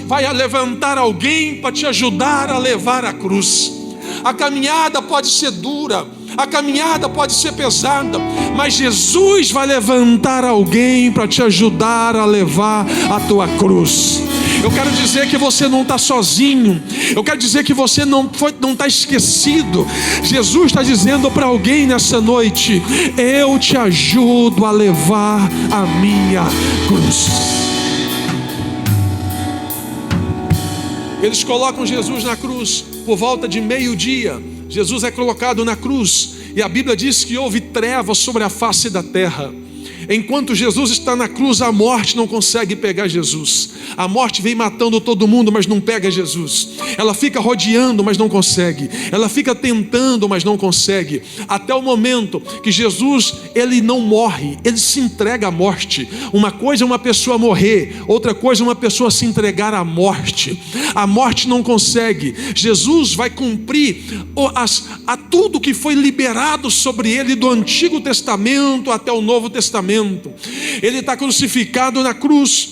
vai levantar alguém para te ajudar a levar a cruz. A caminhada pode ser dura, A caminhada pode ser pesada, mas Jesus vai levantar alguém para te ajudar a levar a tua cruz. Eu quero dizer que você não está sozinho. Eu quero dizer que você não está esquecido. Jesus está dizendo para alguém nessa noite: eu te ajudo a levar a minha cruz. Eles colocam Jesus na cruz por volta de meio-dia. Jesus é colocado na cruz e a Bíblia diz que houve trevas sobre a face da terra. Enquanto Jesus está na cruz, a morte não consegue pegar Jesus. A morte vem matando todo mundo, mas não pega Jesus. Ela fica rodeando, mas não consegue. Ela fica tentando, mas não consegue. Até o momento que Jesus, ele não morre, ele se entrega à morte. Uma coisa é uma pessoa morrer, outra coisa é uma pessoa se entregar à morte. A morte não consegue. Jesus vai cumprir a tudo que foi liberado sobre ele do Antigo Testamento até o Novo Testamento. Ele está crucificado na cruz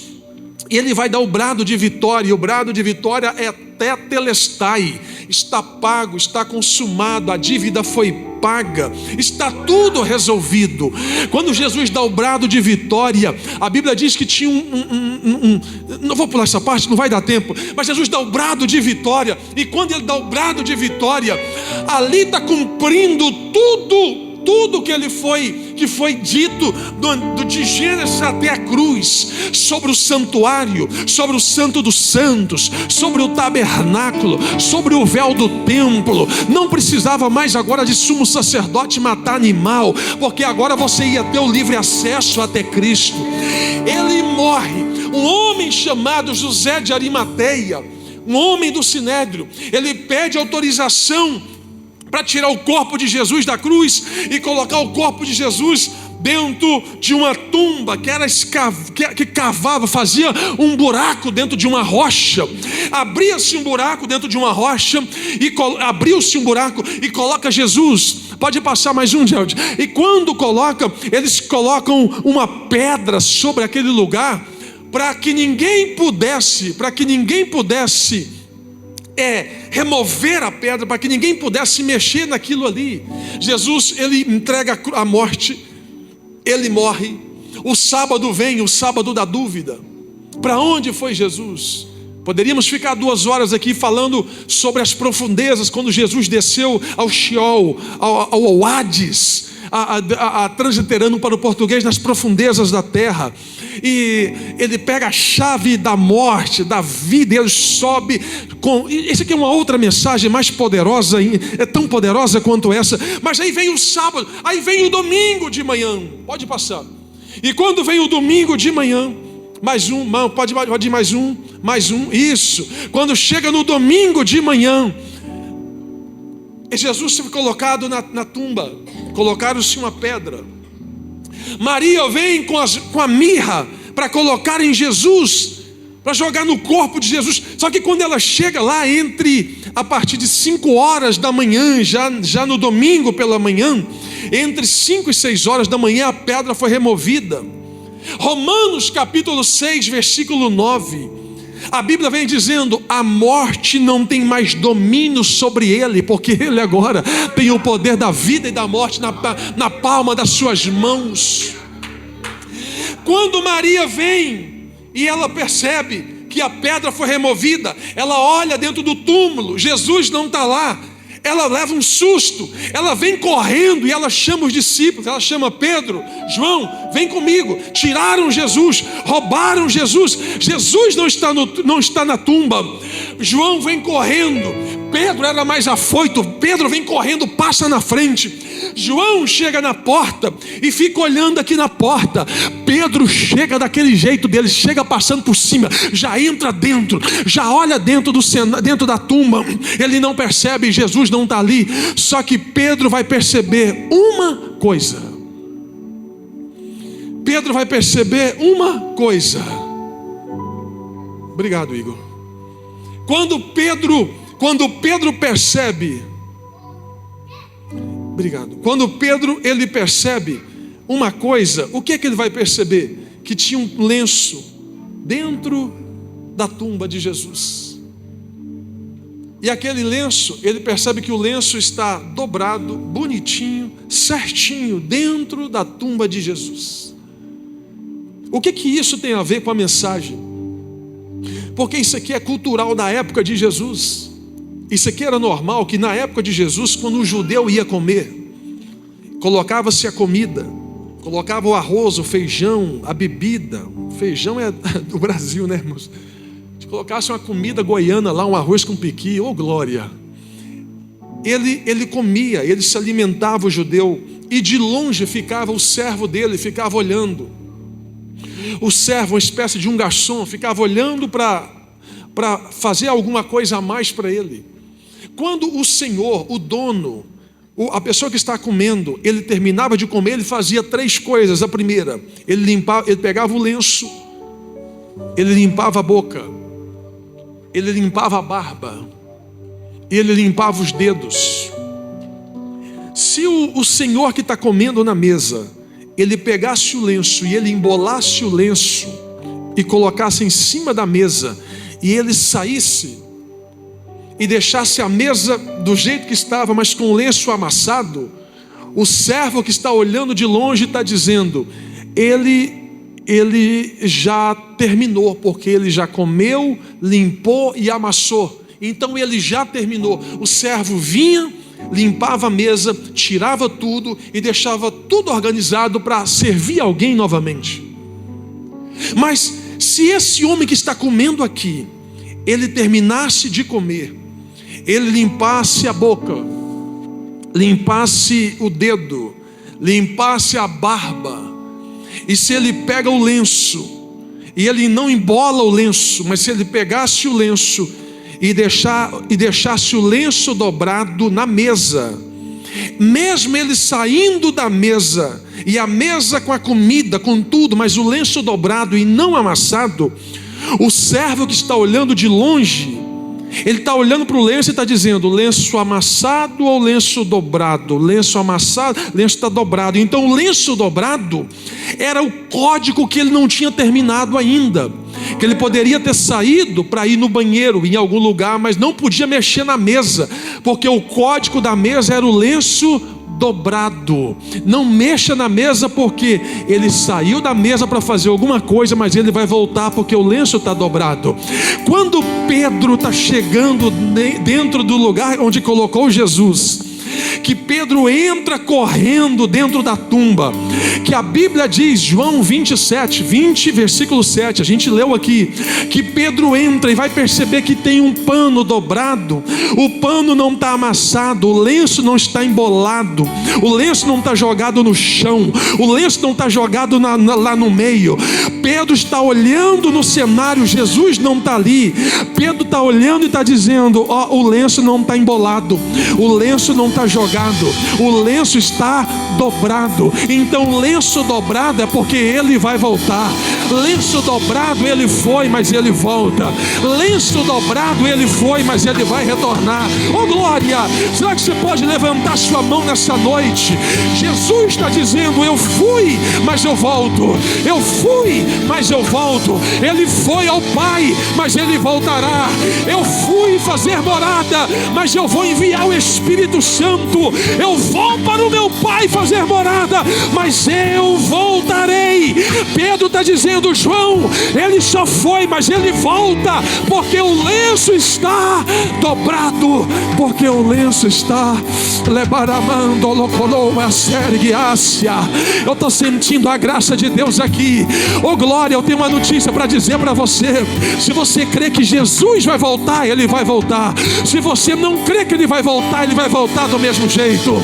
e ele vai dar o brado de vitória. E o brado de vitória é tetelestai. Está pago, está consumado, a dívida foi paga, está tudo resolvido. Quando Jesus dá o brado de vitória, a Bíblia diz que tinha não vou pular essa parte, não vai dar tempo, mas Jesus dá o brado de vitória, e quando ele dá o brado de vitória, ali está cumprindo tudo que foi dito de Gênesis até a cruz, sobre o santuário, sobre o Santo dos Santos, sobre o tabernáculo, sobre o véu do templo. Não precisava mais agora de sumo sacerdote matar animal, porque agora você ia ter o livre acesso até Cristo. Ele morre. Um homem chamado José de Arimateia, um homem do Sinédrio, ele pede autorização para tirar o corpo de Jesus da cruz e colocar o corpo de Jesus dentro de uma tumba que cavava, fazia um buraco dentro de uma rocha. Abria-se um buraco dentro de uma rocha e abriu-se um buraco e coloca Jesus. Pode passar mais um, Gerald. E quando eles colocam uma pedra sobre aquele lugar para que ninguém pudesse remover a pedra, para que ninguém pudesse mexer naquilo ali. Jesus, ele entrega a morte, ele morre. O sábado vem, o sábado da dúvida. Para onde foi Jesus? Poderíamos ficar 2 horas aqui falando sobre as profundezas, quando Jesus desceu ao Sheol, ao Hades, transliterando para o português, nas profundezas da terra, e ele pega a chave da morte, da vida, e ele sobe isso aqui é uma outra mensagem mais poderosa, é tão poderosa quanto essa. Mas aí vem o sábado, aí vem o domingo de manhã, pode passar. E quando vem o domingo de manhã, mais um, pode ir mais um, isso. Quando chega no domingo de manhã, Jesus foi colocado na tumba, colocaram-se uma pedra. Maria vem com a mirra para colocar em Jesus, para jogar no corpo de Jesus. Só que quando ela chega lá, a partir de 5 horas da manhã, já no domingo pela manhã, entre 5 e 6 horas da manhã, a pedra foi removida. Romanos capítulo 6, versículo 9, a Bíblia vem dizendo: a morte não tem mais domínio sobre ele, porque ele agora tem o poder da vida e da morte na palma das suas mãos. Quando Maria vem e ela percebe que a pedra foi removida, ela olha dentro do túmulo, Jesus não está lá. Ela leva um susto, ela vem correndo e ela chama os discípulos, ela chama Pedro, João, vem comigo. Tiraram Jesus, roubaram Jesus, Jesus não está na tumba. João vem correndo, Pedro era mais afoito, Pedro vem correndo, passa na frente. João chega na porta e fica olhando aqui na porta. Pedro chega daquele jeito dele, chega passando por cima, já entra dentro, já olha dentro da tumba. Ele não percebe, Jesus não está ali. Só que Pedro vai perceber uma coisa. Pedro vai perceber uma coisa. Obrigado, Igor. Quando Pedro percebe, obrigado. Quando Pedro ele percebe uma coisa, o que é que ele vai perceber? Que tinha um lenço dentro da tumba de Jesus. E aquele lenço, ele percebe que o lenço está dobrado, bonitinho, certinho, dentro da tumba de Jesus. O que isso tem a ver com a mensagem? Porque isso aqui é cultural da época de Jesus. Isso aqui era normal, que na época de Jesus, quando um judeu ia comer, colocava-se a comida, colocava o arroz, o feijão, a bebida. O feijão é do Brasil, né, irmãos? Se colocasse uma comida goiana lá, um arroz com piqui, oh glória! Ele comia, ele se alimentava, o judeu, e de longe ficava o servo dele, ficava olhando. O servo, uma espécie de um garçom, ficava olhando para fazer alguma coisa a mais para ele. Quando o Senhor, o dono, a pessoa que está comendo, ele terminava de comer, ele fazia 3 coisas. A primeira, ele pegava o lenço, ele limpava a boca, ele limpava a barba, ele limpava os dedos. Se o Senhor que está comendo na mesa, ele pegasse o lenço e ele embolasse o lenço e colocasse em cima da mesa, e ele saísse e deixasse a mesa do jeito que estava, mas com o lenço amassado, o servo que está olhando de longe está dizendo: ele já terminou, porque ele já comeu, limpou e amassou, então ele já terminou. O servo vinha, limpava a mesa, tirava tudo e deixava tudo organizado para servir alguém novamente. Mas se esse homem que está comendo aqui, ele terminasse de comer, ele limpasse a boca, limpasse o dedo, limpasse a barba, e se ele pega o lenço, e ele não embola o lenço, mas se ele pegasse o lenço e deixasse o lenço dobrado na mesa, mesmo ele saindo da mesa, e a mesa com a comida, com tudo, mas o lenço dobrado e não amassado, o servo que está olhando de longe, ele está olhando para o lenço e está dizendo: lenço amassado ou lenço dobrado? Lenço amassado, lenço está dobrado. Então o lenço dobrado era o código que ele não tinha terminado ainda, que ele poderia ter saído para ir no banheiro em algum lugar, mas não podia mexer na mesa, porque o código da mesa era o lenço dobrado. Não mexa na mesa, porque ele saiu da mesa para fazer alguma coisa, mas ele vai voltar porque o lenço está dobrado. Quando Pedro está chegando dentro do lugar onde colocou Jesus, que Pedro entra correndo dentro da tumba, que a Bíblia diz, João 27, 20, versículo 7, a gente leu aqui, que Pedro entra e vai perceber que tem um pano dobrado, o pano não está amassado, o lenço não está embolado, o lenço não está jogado no chão, o lenço não está jogado lá no meio. Pedro está olhando no cenário, Jesus não está ali. Pedro está olhando e está dizendo: ó, o lenço não está embolado, o lenço não está jogado, o lenço está dobrado. Então lenço dobrado é porque ele vai voltar. Lenço dobrado ele foi, mas ele volta. Lenço dobrado ele foi, mas ele vai retornar. Oh glória! Será que você pode levantar sua mão nessa noite? Jesus está dizendo: eu fui, mas eu volto. Eu fui, mas eu volto. Ele foi ao Pai, mas ele voltará. Eu fui fazer morada, mas eu vou enviar o Espírito Santo. Eu vou para o meu Pai fazer morada, mas eu voltarei. Pedro está dizendo: João, ele só foi, mas ele volta, porque o lenço está dobrado, porque o lenço está eu estou sentindo a graça de Deus aqui. Oh glória, eu tenho uma notícia para dizer para você. Se você crê que Jesus vai voltar, ele vai voltar. Se você não crê que ele vai voltar, ele vai voltar do mesmo jeito.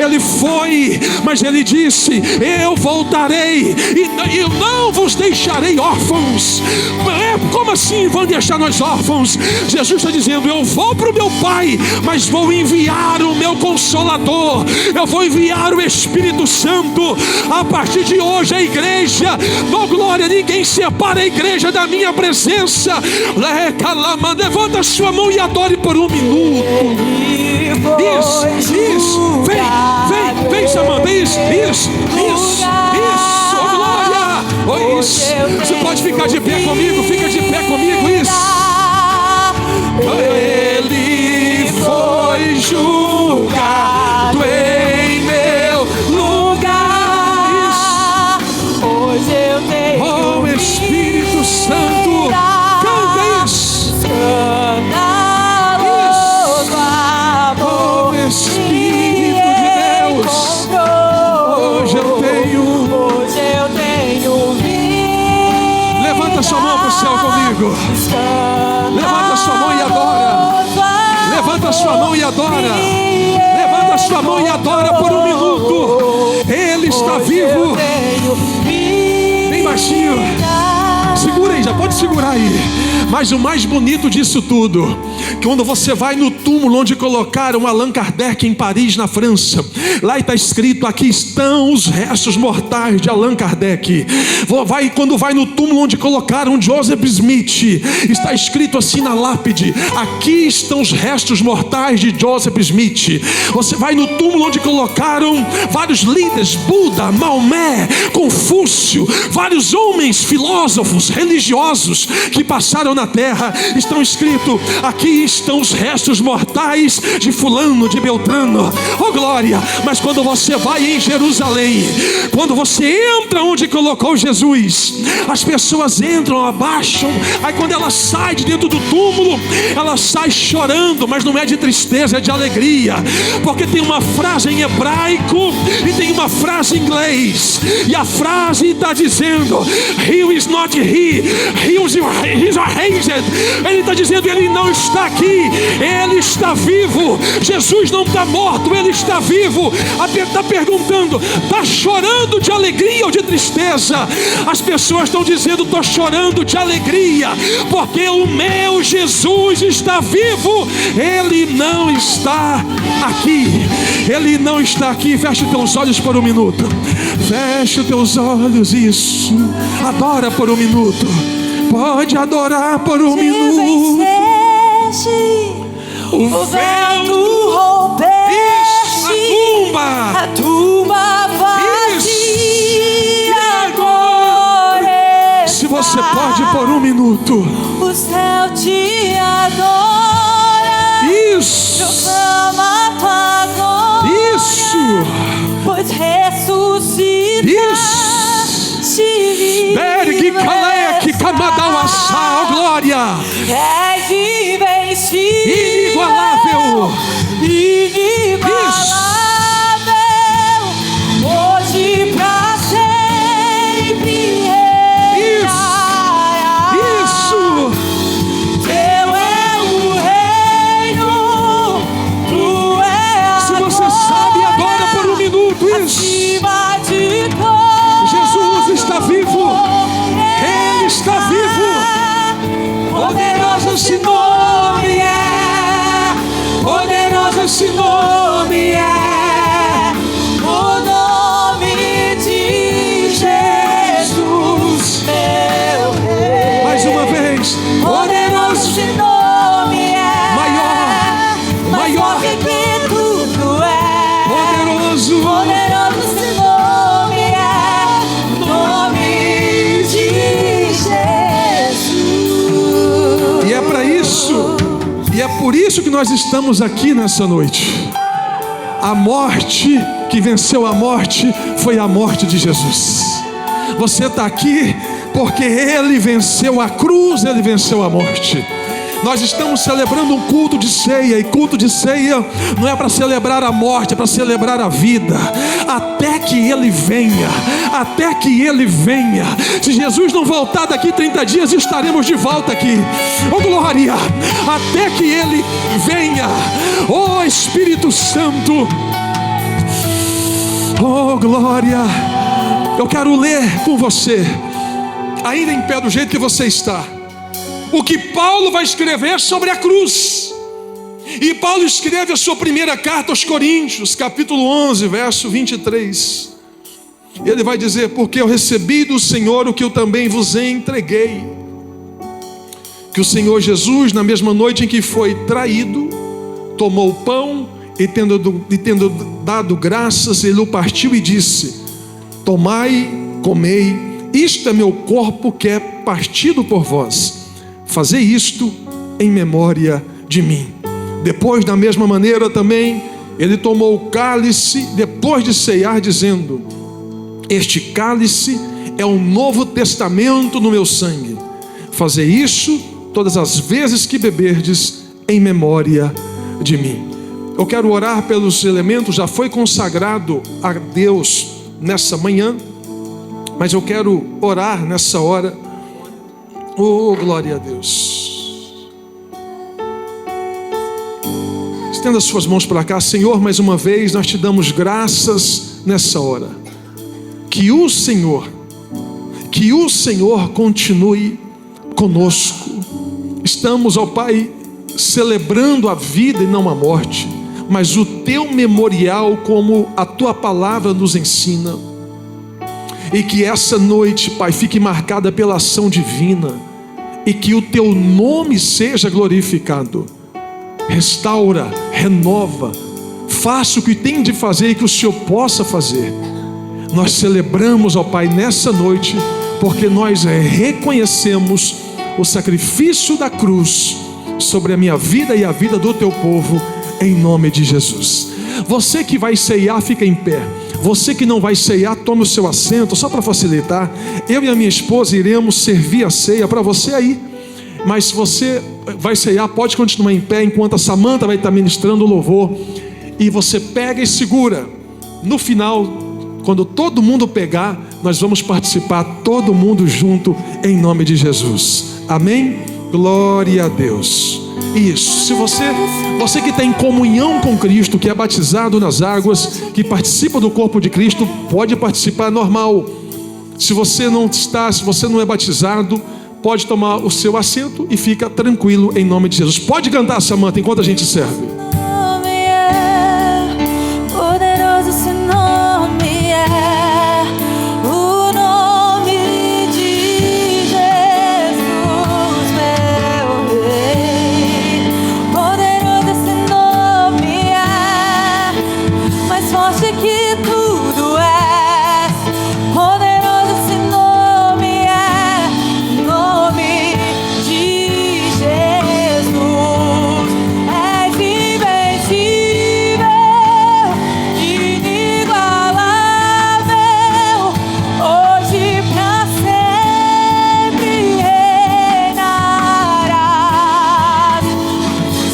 Ele foi, mas ele disse: eu voltarei e eu não vos deixarei órfãos. Como assim vão deixar nós órfãos? Jesus está dizendo: eu vou para o meu Pai, mas vou enviar o meu Consolador, eu vou enviar o Espírito Santo. A partir de hoje a igreja, oh glória, ninguém separa a igreja da minha presença. Levanta sua mão e adore por um minuto. Isso, vem Samanta, isso, oh glória, oh, isso. Você pode ficar de pé comigo, fica de pé comigo, isso. Ele Oh Espírito Santo, canta isso. Oh Espírito de Deus, hoje eu tenho vindo. Levanta sua mão para o céu comigo. Levanta sua mão e adora. Levanta sua mão e adora. Levanta sua mão e adora por um minuto. Ele está vivo. Bem baixinho. Segura aí, já pode segurar aí. Mas o mais bonito disso tudo, que quando você vai no túmulo onde colocaram Allan Kardec em Paris, na França, lá está escrito: aqui estão os restos mortais de Allan Kardec. Quando vai no túmulo onde colocaram Joseph Smith, está escrito assim na lápide: aqui estão os restos mortais de Joseph Smith. Você vai no túmulo onde colocaram vários líderes, Buda, Maomé, Confúcio, vários homens, filósofos, religiosos que passaram na terra, estão escrito: aqui estão os restos mortais de fulano, de Beltrano. Oh glória! Mas quando você vai em Jerusalém, quando você entra onde colocou Jesus, as pessoas entram, abaixam, aí quando ela sai de dentro do túmulo, ela sai chorando, mas não é de tristeza, é de alegria, porque tem uma frase em hebraico e tem uma frase em inglês, e a frase está dizendo: he is not he is raised. Ele está dizendo: ele não está aqui, ele está vivo. Jesus não está morto, ele está vivo. Está perguntando: está chorando de alegria ou de tristeza? As pessoas estão dizendo: estou chorando de alegria, porque o meu Jesus está vivo. Ele não está aqui, ele não está aqui. Feche teus olhos por um minuto. Feche teus olhos, isso. Adora por um minuto. Pode adorar por um minuto. O vento rompeste, a tumba vazia agora. Se você pode por um minuto, o céu te adora. Isso. Proclama tua glória. Isso. Pois ressuscita. Isso. Bergue Kalek Kamadawassa, oh glória. És invencível, Inigualável. inigualável, hoje pra sempre reinarás. Isso. Teu é o reino, tu é a Se você sabe, adora por um minuto. Isso. acima de todos. Jesus está vivo. Ele está vivo. Poderoso esse nome é. Poderoso esse nome é. O nome de Jesus, meu Rei. Mais uma vez. Poderoso esse nome é. Maior. Que tudo é. Poderoso. Poderoso esse nome é. Nome de Jesus. E é para isso, e é por isso que nós estamos aqui nessa noite. A morte que venceu a morte foi a morte de Jesus. Você está aqui porque Ele venceu a cruz, Ele venceu a morte. Nós estamos celebrando um culto de ceia, e culto de ceia não é para celebrar a morte, é para celebrar a vida, até que Ele venha, até que Ele venha. Se Jesus não voltar daqui 30 dias, estaremos de volta aqui. Oh glória, até que Ele venha. Oh Espírito Santo, oh glória. Eu quero ler com você, ainda em pé do jeito que você está, o que Paulo vai escrever sobre a cruz. E Paulo escreve a sua primeira carta aos Coríntios, capítulo 11, verso 23. Ele vai dizer: porque eu recebi do Senhor o que eu também vos entreguei, que o Senhor Jesus, na mesma noite em que foi traído, tomou o pão e tendo dado graças, ele o partiu e disse: tomai, comei, isto é meu corpo que é partido por vós. Fazei isto em memória de mim. Depois, da mesma maneira também, ele tomou o cálice, depois de ceiar, dizendo: este cálice é um novo testamento no meu sangue. Fazei isso todas as vezes que beberdes, em memória de mim. Eu quero orar pelos elementos, já foi consagrado a Deus nessa manhã, mas eu quero orar nessa hora. Oh, glória a Deus. Estenda as suas mãos para cá. Senhor, mais uma vez nós te damos graças nessa hora. Que o Senhor continue conosco. Estamos, ó Pai, celebrando a vida e não a morte, mas o teu memorial, como a tua palavra nos ensina. E que essa noite, Pai, fique marcada pela ação divina, e que o teu nome seja glorificado. Restaura, renova, faça o que tem de fazer e que o Senhor possa fazer. Nós celebramos, ó Pai, nessa noite, porque nós reconhecemos o sacrifício da cruz sobre a minha vida e a vida do teu povo, em nome de Jesus. Você que vai ceiar, fica em pé. Você que não vai ceiar, tome o seu assento. Só para facilitar, eu e a minha esposa iremos servir a ceia para você aí. Mas se você vai ceiar, pode continuar em pé, enquanto a Samanta vai estar ministrando o louvor. E você pega e segura. No final, quando todo mundo pegar, nós vamos participar, todo mundo junto, em nome de Jesus. Amém? Glória a Deus. Isso. Se você que tem comunhão com Cristo, que é batizado nas águas, que participa do corpo de Cristo, pode participar normal. Se você não é batizado, pode tomar o seu assento e fica tranquilo, em nome de Jesus. Pode cantar, Samanta, enquanto a gente serve. Nome é poderoso, esse nome é o nome de Jesus, meu Rei. Poderoso esse nome é, mais forte que tudo é. Poderoso esse nome é, nome de Jesus. És invencível, inigualável, hoje pra sempre reinarás.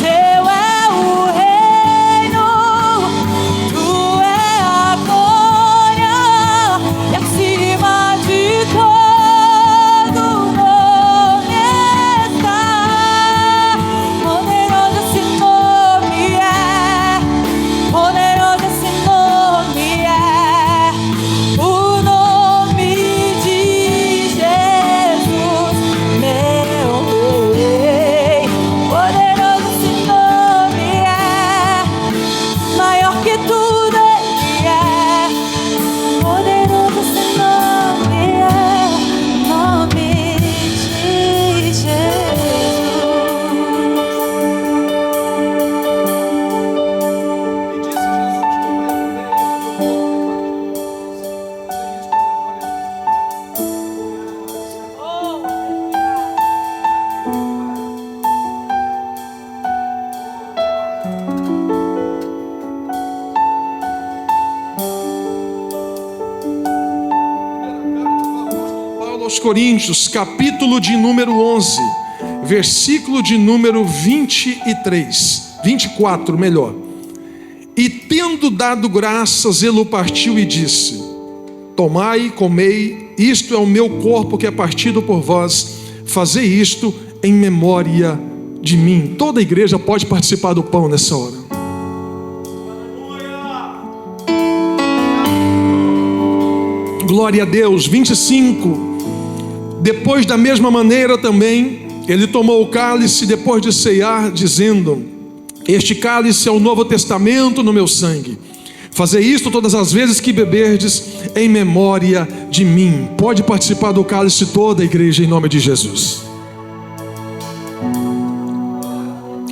Teu é o reino, tu é a glória, e acima de todo nome está. Poderoso esse nome é, poderoso esse nome é, o nome de Jesus, meu Rei. Poderoso esse nome é, maior que tudo ele é. Poderoso esse nome é, nome de Jesus. Paulo aos Coríntios, capítulo de número 11, versículo de número 24, melhor. E tendo dado graças, ele o partiu e disse: tomai, comei, isto é o meu corpo que é partido por vós, fazei isto em memória de mim. Toda a igreja pode participar do pão nessa hora. Glória a Deus. 25. Depois, da mesma maneira também, ele tomou o cálice depois de ceiar, dizendo: este cálice é o novo testamento no meu sangue. Fazei isto todas as vezes que beberdes, em memória de mim. Pode participar do cálice toda a igreja, em nome de Jesus.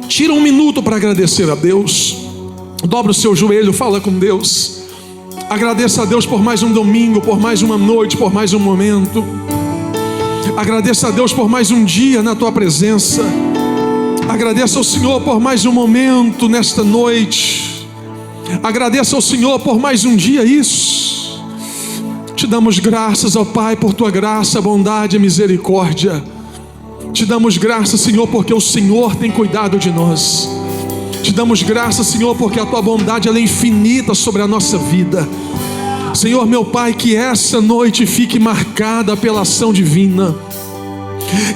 Tira um minuto para agradecer a Deus. Dobra o seu joelho, fala com Deus. Agradeça a Deus por mais um domingo, por mais uma noite, por mais um momento. Agradeça a Deus por mais um dia na tua presença. Agradeça ao Senhor por mais um momento nesta noite. Agradeça ao Senhor por mais um dia, isso. Te damos graças, ó Pai, por Tua graça, bondade e misericórdia. Te damos graças, Senhor, porque o Senhor tem cuidado de nós. Te damos graças, Senhor, porque a Tua bondade ela é infinita sobre a nossa vida. Senhor, meu Pai, que essa noite fique marcada pela ação divina.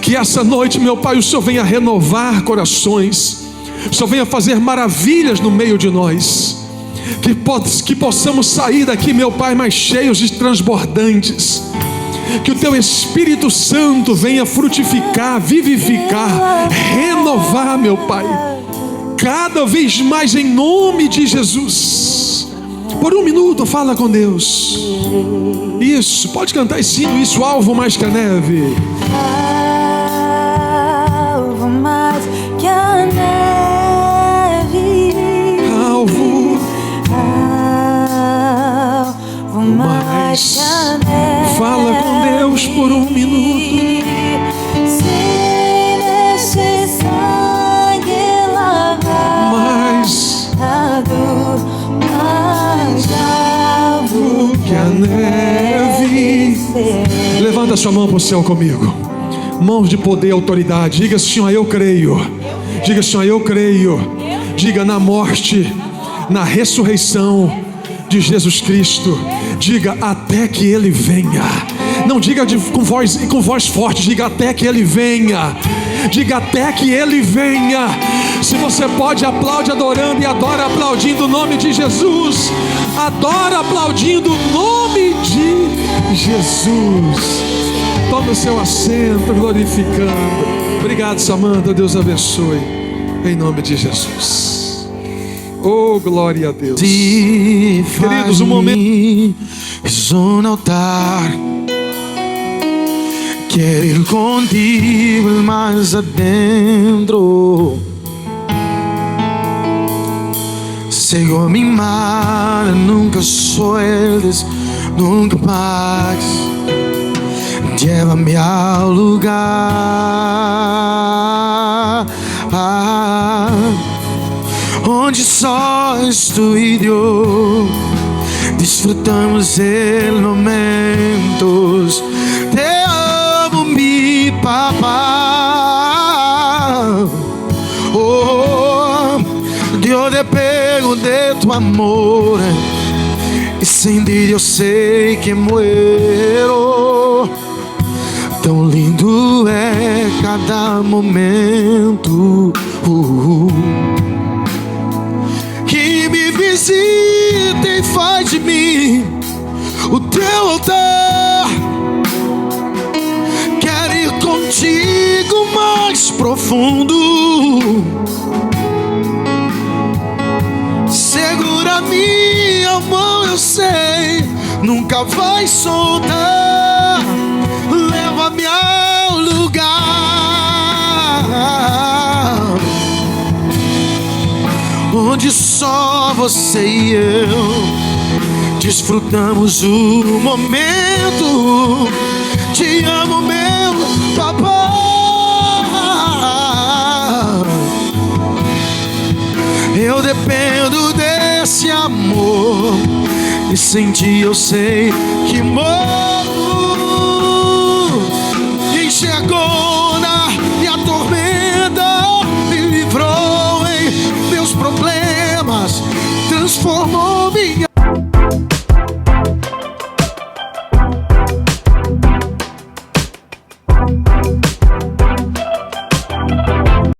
Que essa noite, meu Pai, o Senhor venha renovar corações. O Senhor venha fazer maravilhas no meio de nós. Que possamos sair daqui, meu Pai, mais cheios e transbordantes. Que o Teu Espírito Santo venha frutificar, vivificar, renovar, meu Pai, cada vez mais em nome de Jesus. Por um minuto, fala com Deus. Isso, pode cantar esse hino, isso, alvo mais que a neve. Alvo mais que a neve. Alvo mais que a neve. Fala com Deus por um minuto. Se nesse sangue lavar, Mais alvo que a neve. Levanta sua mão para o céu comigo. Mãos de poder e autoridade. Diga, Senhor, eu creio. Diga, Senhor, eu creio. Diga, na morte, na ressurreição de Jesus Cristo. Diga, até que Ele venha. Não diga com voz forte. Diga, até que Ele venha. Diga, até que Ele venha. Se você pode, aplaude adorando. E adora aplaudindo o nome de Jesus. Adora aplaudindo o nome de Jesus. Toma o seu assento, glorificando. Obrigado, Samanta. Deus abençoe. Em nome de Jesus. Oh, glória a Deus. Queridos, um momento. Es un altar. Quero ir contigo mais adentro. Sigo mi mano, nunca sueltes, nunca mais. Llévame ao lugar onde só tu e eu disfrutamos de momentos. Te amo, mi papá. Oh, eu dependo de tu amor e sem ti eu sei que muero. Tão lindo é cada momento que me visita e faz de mim o teu altar. Quero ir contigo mais profundo. Segura minha mão, eu sei, nunca vai soltar. Leva-me ao lugar onde só você e eu desfrutamos o momento. Te amo, meu papá. Eu dependo desse amor e sem ti eu sei que morro. Enxergou